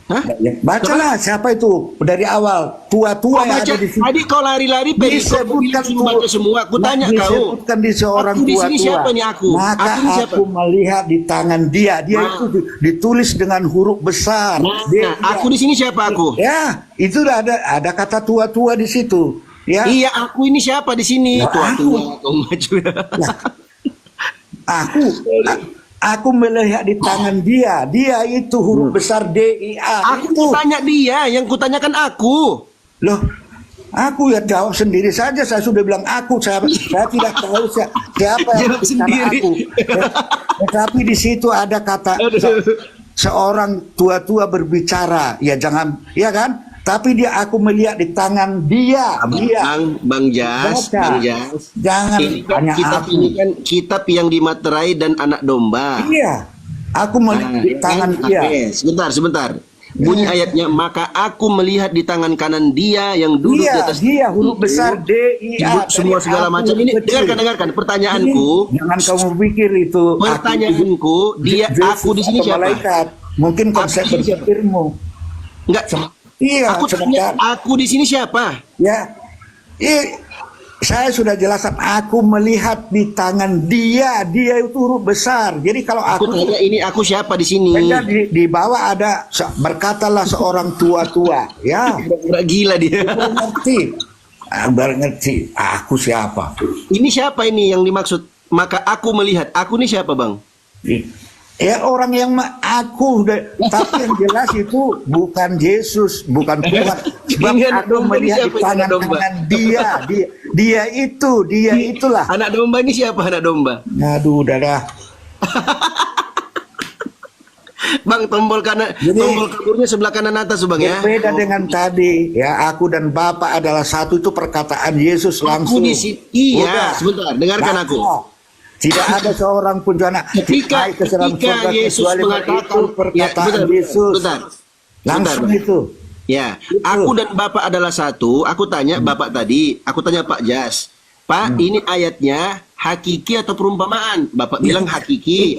G: Hah?
K: Bacalah siapa itu dari awal tua-tua yang ada di sini.
G: Tadi kau lari-lari
K: disebutkan
G: baca semua. Aku tanya kau.
K: Disebutkan di seorang tua-tua.
G: Di sini siapa nih aku?
K: Maka aku melihat di tangan dia. Dia itu ditulis dengan huruf besar.
G: Aku di sini siapa aku?
K: Ya, itu ada kata tua-tua di situ. Ya.
G: Iya, aku ini siapa di sini? Tua-tua.
K: Aku melihat di tangan dia. Dia itu huruf besar D-I-A.
G: Aku tanya dia, yang kutanyakan aku.
K: Loh, aku ya jawab sendiri saja. Saya sudah bilang aku. Saya tidak tahu siapa yang bicara aku. Tetapi di situ ada kata seorang tua-tua berbicara. Ya jangan, ya kan? Tapi aku melihat di tangan dia.
G: Bang Jas.
K: Jangan tanya
G: kitab ini kan kitab yang dimaterai dan anak domba.
K: Iya. Aku melihat di tangan dia.
G: Sebentar. Bunyi ayatnya, maka aku melihat di tangan kanan dia yang duduk di atas.
K: Dia huruf besar D-I-A.
G: Semua segala macam. Ini dengarkan. Pertanyaanku.
K: Jangan kamu pikir itu.
G: Pertanyaanku, dia aku di sini siapa?
K: Malaikat. Mungkin konsep berpikirmu.
G: Enggak.
K: Iya.
G: Aku tanya, aku di sini siapa?
K: Ya. Saya sudah jelaskan, aku melihat di tangan dia itu huruf besar. Jadi kalau
G: aku tanya ini aku siapa di sini?
K: Di bawah ada berkatalah seorang tua-tua, ya.
G: Gila dia.
K: Ngerti. Aku siapa?
G: Ini siapa ini yang dimaksud? Maka aku melihat. Aku ini siapa, Bang?
K: Ya orang yang aku, tapi yang jelas itu bukan Yesus, bukan Tuhan. Sebab aku melihat di tangan dia itulah.
G: Anak domba ini siapa anak domba?
K: Aduh, dadah.
G: Bang, tombol kaburnya sebelah kanan atas, Bang, ya.
K: Berbeda dengan tadi, ya. Aku dan Bapa adalah satu, itu perkataan Yesus langsung.
G: Aku di sini. Iya, sebentar, dengarkan aku.
K: Tidak ada seorang pun
G: ketika Yesus mengatakan
K: perkataan Yesus langsung itu.
G: Ya, aku dan Bapak adalah satu. Aku tanya Bapak tadi, aku tanya Pak Jas, Pak, ini ayatnya hakiki atau perumpamaan? Bapak bilang hakiki.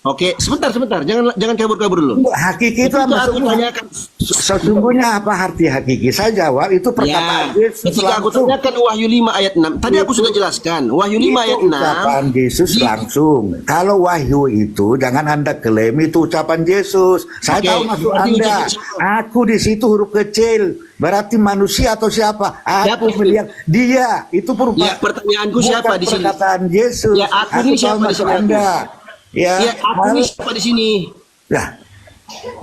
G: Oke, sebentar, jangan kabur-kabur dulu.
K: Hakiki itu apa?
G: Aku tanyakan.
K: Sesungguhnya apa arti hakiki? Saya jawab itu perkataan Yesus.
G: Ketika aku tanyakan Wahyu 5 ayat 6, tadi aku sudah jelaskan. Wahyu 5 ayat 6.
K: Ucapan Yesus langsung. Kalau wahyu itu jangan Anda klaim itu ucapan Yesus. Saya tahu maksud Anda. Aku di situ huruf kecil. Berarti manusia atau siapa? Aku melihat dia. Itu perumpamaan.
G: Ya, pertanyaanku siapa di sini?
K: Perkataan Yesus.
G: Ya, aku ini siapa di sini?
K: Anda. Ya,
G: aku ini siapa di sini?
K: Ya,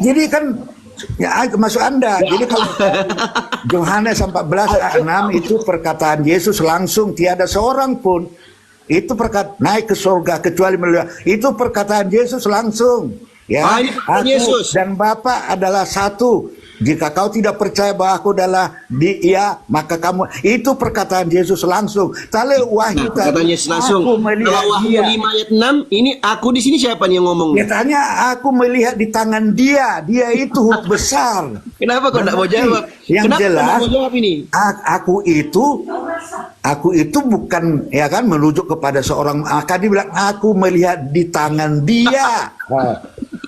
K: jadi kan masuk Anda. Jadi kalau Yohanes 14:6 itu perkataan Yesus langsung, tiada seorang pun itu naik ke surga kecuali melalui. Itu perkataan Yesus langsung. Ya, aku Yesus dan Bapa adalah satu. Jika kau tidak percaya bahwa aku adalah dia, maka kamu, itu perkataan Yesus langsung. Kalau wahyu
G: perkataan Yesus langsung. Kalau Wahyu 5 ayat 6, ini aku di sini siapa nih yang ngomong?
K: Dia tanya, aku melihat di tangan dia itu huruf besar.
G: Kenapa kau tidak mau jawab?
K: Yang
G: kenapa
K: jelas,
G: mau jawab ini?
K: Aku itu bukan, ya kan, merujuk kepada seorang. Dia bilang, aku melihat di tangan dia.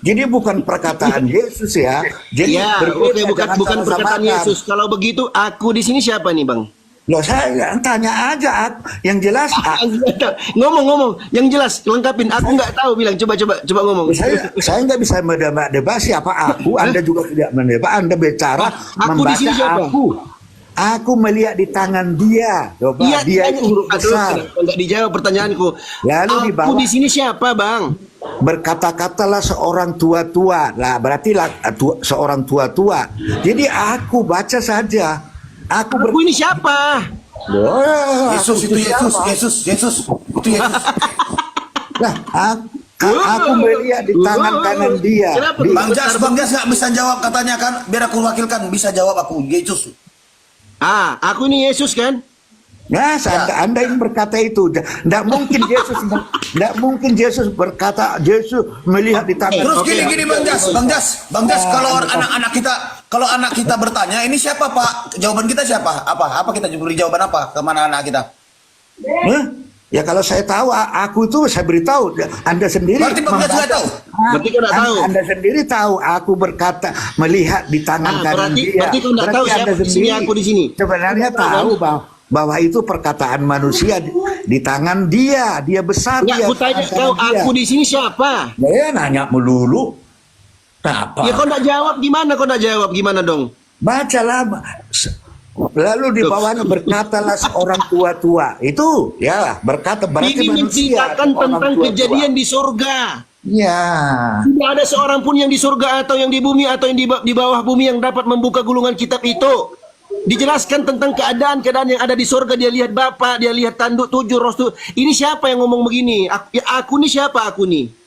K: Jadi bukan perkataan Yesus, ya. Jadi
G: ya, bukan perkataan Yesus. Kalau begitu, aku di sini siapa nih, Bang?
K: Loh, saya tanya aja. Yang jelas,
G: ngomong, yang jelas, lengkapin. Aku nggak tahu, bilang. Coba ngomong.
K: Saya nggak bisa mendebat siapa aku. Anda juga tidak mendebat. Anda bicara membaca aku. Aku melihat di tangan dia. Coba,
G: ya,
K: dia itu huruf besar.
G: Enggak dijawab pertanyaanku.
K: Lalu di bawah,
G: aku di sini siapa, Bang?
K: Berkata-katalah seorang tua-tua. Lah, berarti seorang tua-tua. Jadi aku baca saja. Aku
G: ini siapa?
K: Yesus itu Yesus. Itu Yesus. Lah, aku melihat di tangan kanan dia.
O: Bang Jas nggak bisa jawab katanya kan? Biar aku wakilkan, bisa jawab aku Yesus.
G: Aku ini Yesus kan?
K: Nah, Anda yang berkata itu, tidak mungkin Yesus berkata Yesus melihat di tangan.
O: Terus gini Bang Jas, kalau anak kita bertanya ini siapa Pak? Jawaban kita siapa? Apa kita beri jawaban apa? Kemana anak kita?
K: Ya kalau saya tahu, aku itu saya beritahu. Anda sendiri.
O: Berarti Bang Jas nggak tahu.
G: Berarti kau nggak tahu.
K: Anda sendiri tahu. Aku berkata melihat di tangan kanan dia.
G: Berarti kau nggak tahu siapa aku di sini.
K: Sebenarnya tahu bahwa itu perkataan manusia di tangan dia. Dia besar.
G: Ya, aku tanya kau, aku di sini siapa?
K: Ya, nanya melulu. Apa?
G: Ya kau nggak jawab gimana? Kau nggak jawab gimana dong?
K: Bacalah. Lalu di bawahnya berkatalah seorang tua-tua. Itu ya berkata berarti
G: ini
K: manusia.
G: Menceritakan tentang kejadian di surga.
K: Ya.
G: Tidak ada seorang pun yang di surga atau yang di bumi atau yang di bawah bumi yang dapat membuka gulungan kitab itu. Dijelaskan tentang keadaan yang ada di surga. Dia lihat Bapa, dia lihat tanduk 7 roh. Ini siapa yang ngomong begini? Aku nih siapa aku nih?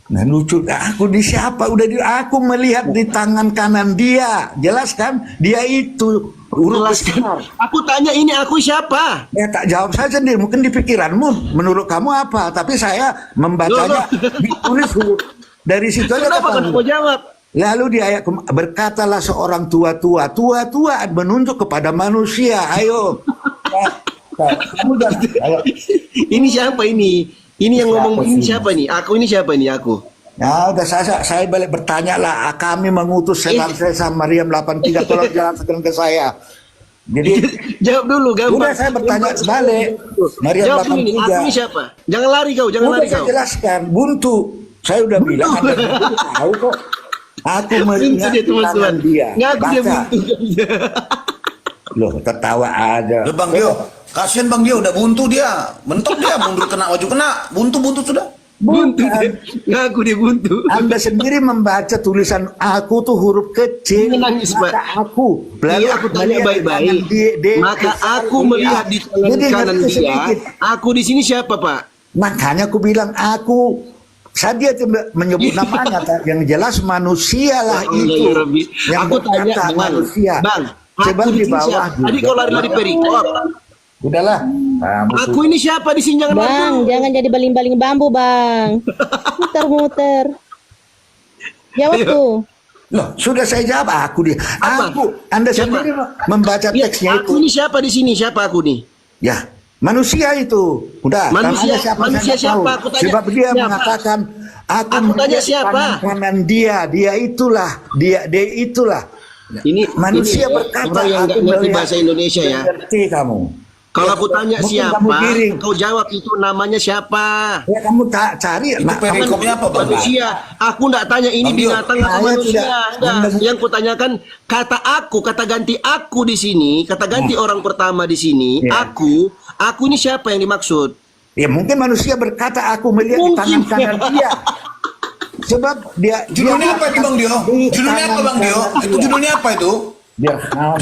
K: Nah, lucu, aku di siapa? Aku melihat di tangan kanan dia. Jelaskan, dia itu.
G: Jelaskan. Aku tanya ini aku siapa?
K: Ya tak jawab saya sendiri. Mungkin di pikiranmu, menurut kamu apa? Tapi saya membacanya ditulis dari situ aja.
G: Kenapa kamu mau jawab?
K: Lalu di ayat berkatalah seorang tua-tua menunjuk kepada manusia. Ayo.
G: Ini siapa ini? Ini yang ngomong ini siapa nih? Aku ini siapa nih aku?
K: Ya udah saya balik bertanya lah. Kami mengutus setan Sesa Maryam 83 tolong jelaskan ke saya. Jadi
G: jawab dulu gampang.
K: Udah saya bertanya balik. Maryam
G: jawab
K: 83.
G: ini, aku ini siapa? Jangan lari kau, jangan lari kau.
K: Saya jelaskan, buntu. Saya udah bilang Anda tahu kok. Aku melihat tangan dia.
G: Ngaku dia
K: Baca.
G: buntu.
K: Loh, tertawa aja.
O: Loh, Bang Dio, kasihan Bang Dio udah buntu dia. Mentok dia, mundur kena baju kena, buntu sudah.
G: Buntu dia. Ngaku dia buntu.
K: Anda sendiri membaca tulisan aku tuh huruf kecil.
G: Menangis, Pak.
K: Aku.
G: Iya, aku tanya baik-baik. Maka aku melihat di tangan kanan dia. Aku di sini siapa, Pak?
K: Makanya aku bilang aku. Saya menyebut namanya, yang jelas manusia lah itu. Yang
G: aku tanya
K: manusia.
G: Bang,
K: coba
G: aku
K: di bawah.
G: Tadi kau lari-lari perikop.
K: Udahlah.
G: Aku ini siapa di sini? Jangan
F: Bang, jangan jadi baling-baling bambu, Bang. Muter-muter. Jawab tuh.
K: Loh, sudah saya jawab. Aku dia. Aku. Anda sendiri membaca teksnya itu.
G: Aku ini siapa di sini? Siapa aku nih?
K: Ya, manusia itu. Udah.
G: Manusia siapa?
K: Aku tanya, sebab dia siapa? Mengatakan
G: aku tanya siapa?
K: Kanan dia itulah. Dia itulah.
G: Ini
K: manusia
G: ini,
K: berkata
G: orang yang
K: aku
G: ngerti bahasa Indonesia ya.
K: Ngerti kamu.
G: Kalau aku tanya siapa, kau jawab itu namanya siapa?
K: Ya kamu cari.
O: Itu perikopnya apa, Bang?
G: Manusia. Aku enggak tanya ini binatang atau manusia. Yang kutanyakan kata aku, kata ganti aku di sini, kata ganti orang pertama di sini. Aku ini siapa yang dimaksud?
K: Ya mungkin manusia berkata aku melihat di tangan kanan dia. Sebab dia
O: judulnya apa itu Bang Dio? Judulnya apa Bang Dio? Itu judulnya apa itu?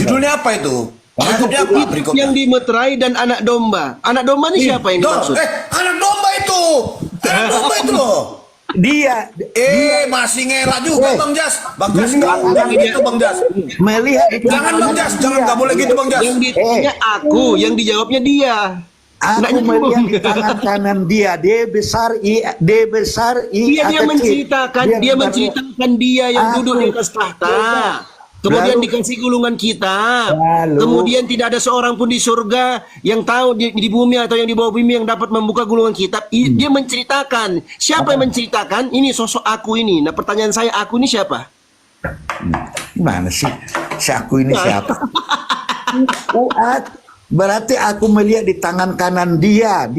O: Judulnya apa itu? Berikutnya apa? Berikutnya.
G: Yang dimeterai dan anak domba. Anak domba ini siapa yang dimaksud?
O: Anak domba itu. Anak domba itu loh.
K: Dia
O: masih ngelak juga Bang Jas. Bang Jas nggak boleh gitu Bang Jas.
K: Melihat
O: jangan Bang Jas, jangan nggak boleh gitu Bang Jas.
G: Yang ditanya aku, yang dijawabnya dia.
K: Aku melihat di tangan kanan dia, dia besar I
G: dia menceritakan dia yang duduk di atas tahta. Kemudian dikasih gulungan kita. Kemudian tidak ada seorang pun di surga yang tahu di bumi atau yang di bawah bumi yang dapat membuka gulungan kitab. Dia menceritakan. Siapa yang menceritakan? Ini sosok aku ini. Nah, pertanyaan saya, aku ini siapa?
K: Gimana sih? Si aku ini siapa? Berarti aku melihat di tangan kanan dia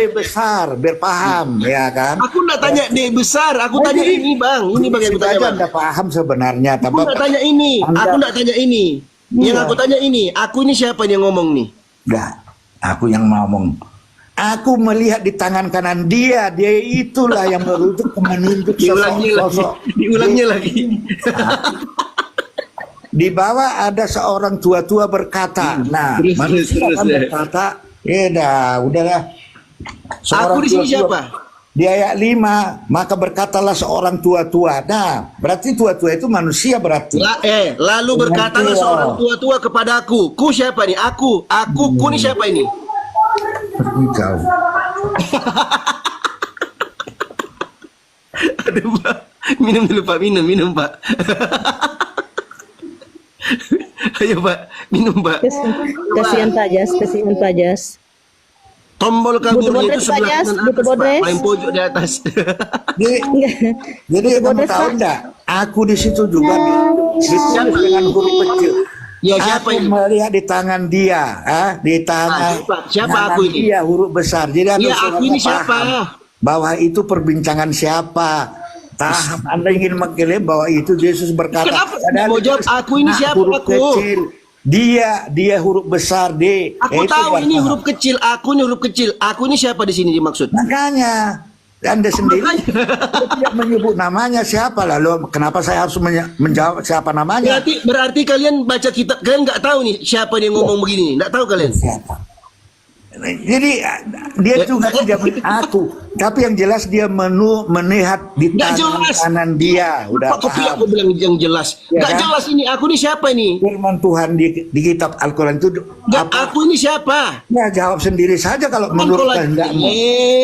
K: besar, berpaham, ya kan?
G: Aku nggak tanya dia besar, aku tanya ini Bang, ini Bang yang aku tanya Bang.
K: Anda paham sebenarnya,
G: aku nggak tanya ini, aku nggak tanya ini. Yang aku tanya ini, aku ini siapa yang ngomong nih?
K: Enggak, aku yang ngomong. Aku melihat di tangan kanan dia itulah yang menunjuk sosok.
G: Diulangnya lagi.
K: Di bawah ada seorang tua-tua berkata, manusia kan berkata, udahlah.
G: Aku di sini siapa?
K: Di ayat 5, maka berkatalah seorang tua-tua. Nah, berarti tua-tua itu manusia berarti.
G: Lalu berkatalah seorang tua-tua kepada aku. Ku siapa nih? Aku ini siapa ini?
K: Jauh.
G: Aduh, Pak. Minum dulu Pak, minum Pak. Ayo Pak, minum Pak.
F: Kasihan Pak Jas.
G: Tombol kaburnya itu sebelah kanan atas Pak, paling pojok di atas.
K: Jadi kamu tahu enggak? Aku di situ juga ditulis dengan huruf kecil.
G: Ya siapa ini?
K: Melihat di tangan dia, di tangan.
G: Siapa aku ini?
K: Dia huruf besar. Jadi
G: aku ini siapa?
K: Bahwa itu perbincangan siapa? Anda ingin mengklaim bahwa itu Yesus berkata.
G: Kenapa mau jawab aku ini siapa
K: huruf
G: aku?
K: Kecil. Dia huruf besar D.
G: Aku tahu ini huruf kecil, aku ini huruf kecil. Aku ini siapa di sini dimaksud?
K: Makanya Anda sendiri tidak menyebut namanya siapa, lalu kenapa saya harus menjawab siapa namanya?
G: Berarti kalian baca kitab, kalian nggak tahu nih siapa yang ngomong begini, nggak tahu kalian?
K: Siapa? Jadi dia juga tidak aku, tapi yang jelas dia melihat di tangan kanan dia. Udah
G: Kok aku bilang yang jelas? Nggak jelas ini. Aku ini siapa ini?
K: Firman Tuhan di kitab Al-Quran itu.
G: Aku ini siapa?
K: Ya jawab sendiri saja kalau menurut kehendakmu.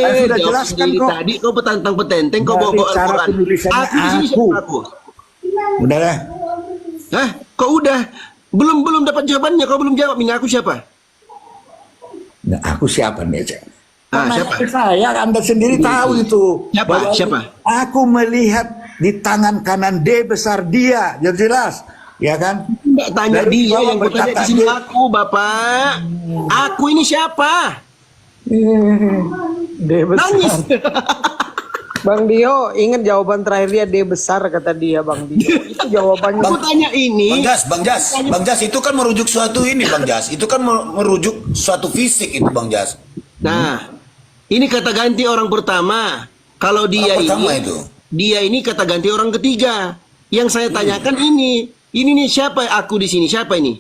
K: Saya sudah jelaskan kok.
G: Tadi kau petantang petenteng, kau bawa Al-Quran. Aku di sini siapa aku?
K: Udah lah.
G: Hah? Kok udah? Belum dapat jawabannya. Kau belum jawab. Ini aku siapa?
K: Nah, aku siapa nih, Cek?
G: Siapa?
K: Saya, Anda sendiri tahu itu.
G: Siapa?
K: Aku melihat di tangan kanan D besar dia, jelas, ya kan?
G: Nggak tanya
K: Dari
G: dia,
K: bawah
G: yang bertanya
K: berkata
G: di sini
K: D.
G: aku, Bapak. Aku ini siapa?
N: D besar.
G: Nangis.
N: Bang Dio, ingat jawaban terakhir dia D besar kata dia Bang Dio. Itu jawabannya.
G: Aku tanya ini.
O: Bang Jas, itu kan merujuk suatu ini Bang Jas. Itu kan merujuk suatu fisik itu Bang Jas.
G: Nah, ini kata ganti orang pertama. Kalau dia
O: Orang pertama
G: ini,
O: itu.
G: dia ini kata ganti orang ketiga. Yang saya tanyakan ini nih siapa aku di sini? Siapa ini?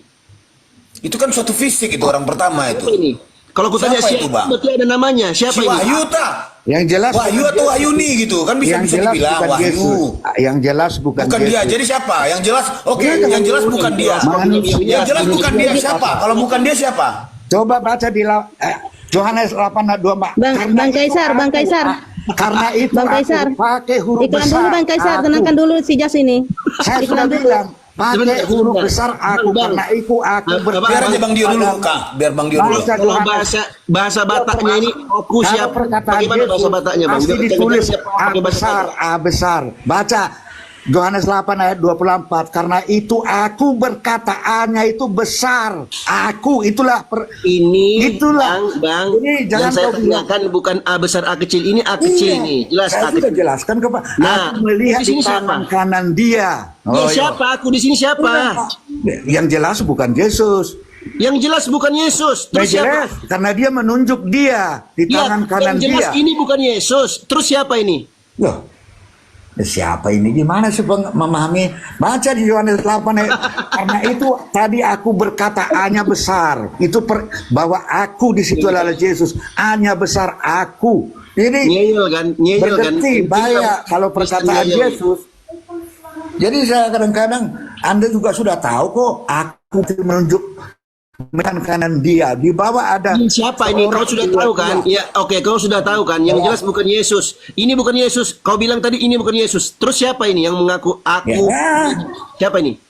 O: Itu kan suatu fisik itu orang pertama itu.
G: Siapa ini? Kalau aku tanya
O: Siapa itu,
G: siapa,
O: Bang?
G: berarti ada namanya. Siapa
O: Si
G: ini?
O: Wahyu tak?
K: Yang jelas
O: Wahyu
K: bukan
O: atau
K: Yesus.
O: Wahyuni gitu kan bisa
K: Yang
O: bisa
K: jelas
O: dibilang
K: bukan
O: Wahyu.
K: Yesus. Yang jelas bukan
O: Bukan dia.
K: Yesus.
O: Jadi siapa? Yang jelas oke,
K: Dia
O: yang jelas bukan dia.
K: Manusia.
O: Yang jelas bukan dia siapa? Kalau bukan dia siapa?
K: Coba baca di Yohanes 8:24.
F: Bang Kaisar, Bang Kaisar.
K: Karena itu
F: Bang Kaisar.
K: aku pakai huruf
F: Iklan
K: besar.
F: dulu Bang Kaisar,
K: Aku.
F: tenangkan dulu si Jas ini.
K: Saya
F: Iklan
K: sudah
F: dulu.
K: bilang pakai huruf besar aku karena itu aku
O: Biar aja Bang Dio dulu, Kak. Biar Bang Dio dulu.
G: Kalau bahasa Bataknya ini aku
K: Kalau
G: siapa?
K: perkataan
G: Bagaimana bahasa
K: Yesus
G: Bataknya, Bang?
K: pasti
G: Jangan
K: ditulis
G: siapa
K: A
G: pakai bahasa
K: besar,
G: Batak.
K: A besar. Baca Yohanes 8:24. Karena itu aku berkata A-nya itu besar. Aku itulah itulah.
G: Bang,
K: Ini
G: yang
K: jangan
G: saya
K: kau bilang.
G: tanyakan bukan A besar A kecil, ini A kecil ini. Jelas A
K: Saya sudah
G: kecil.
K: jelaskan kepada.
G: Nah,
K: aku melihat
G: di sini
K: di tangan
G: siapa?
K: kanan dia.
G: Ya, siapa? Aku di sini siapa?
K: Yang jelas bukan Yesus.
G: Yang jelas bukan Yesus.
K: Nah,
G: Terus siapa?
K: jelas, karena dia menunjuk dia di
G: Ya,
K: tangan kanan
G: yang jelas
K: dia.
G: ini bukan Yesus. Terus siapa ini?
K: Loh, siapa ini? Gimana sih memahami? Baca di Yohanes 8 karena itu tadi aku berkata A-nya besar. Itu bahwa aku di situ adalah Yesus. A-nya besar aku. Jadi
G: Nyeyel kan?
K: berarti bahaya kalau perkataan Yesus. Jadi saya kadang-kadang Anda juga sudah tahu kok aku menunjuk kanan dia di bawah ada
G: siapa ini? Kau sudah tahu kan? Ya, oke, kau sudah tahu kan? Yang jelas bukan Yesus. Ini bukan Yesus. Kau bilang tadi ini bukan Yesus. Terus siapa ini yang mengaku aku?
K: Ya.
G: Siapa ini?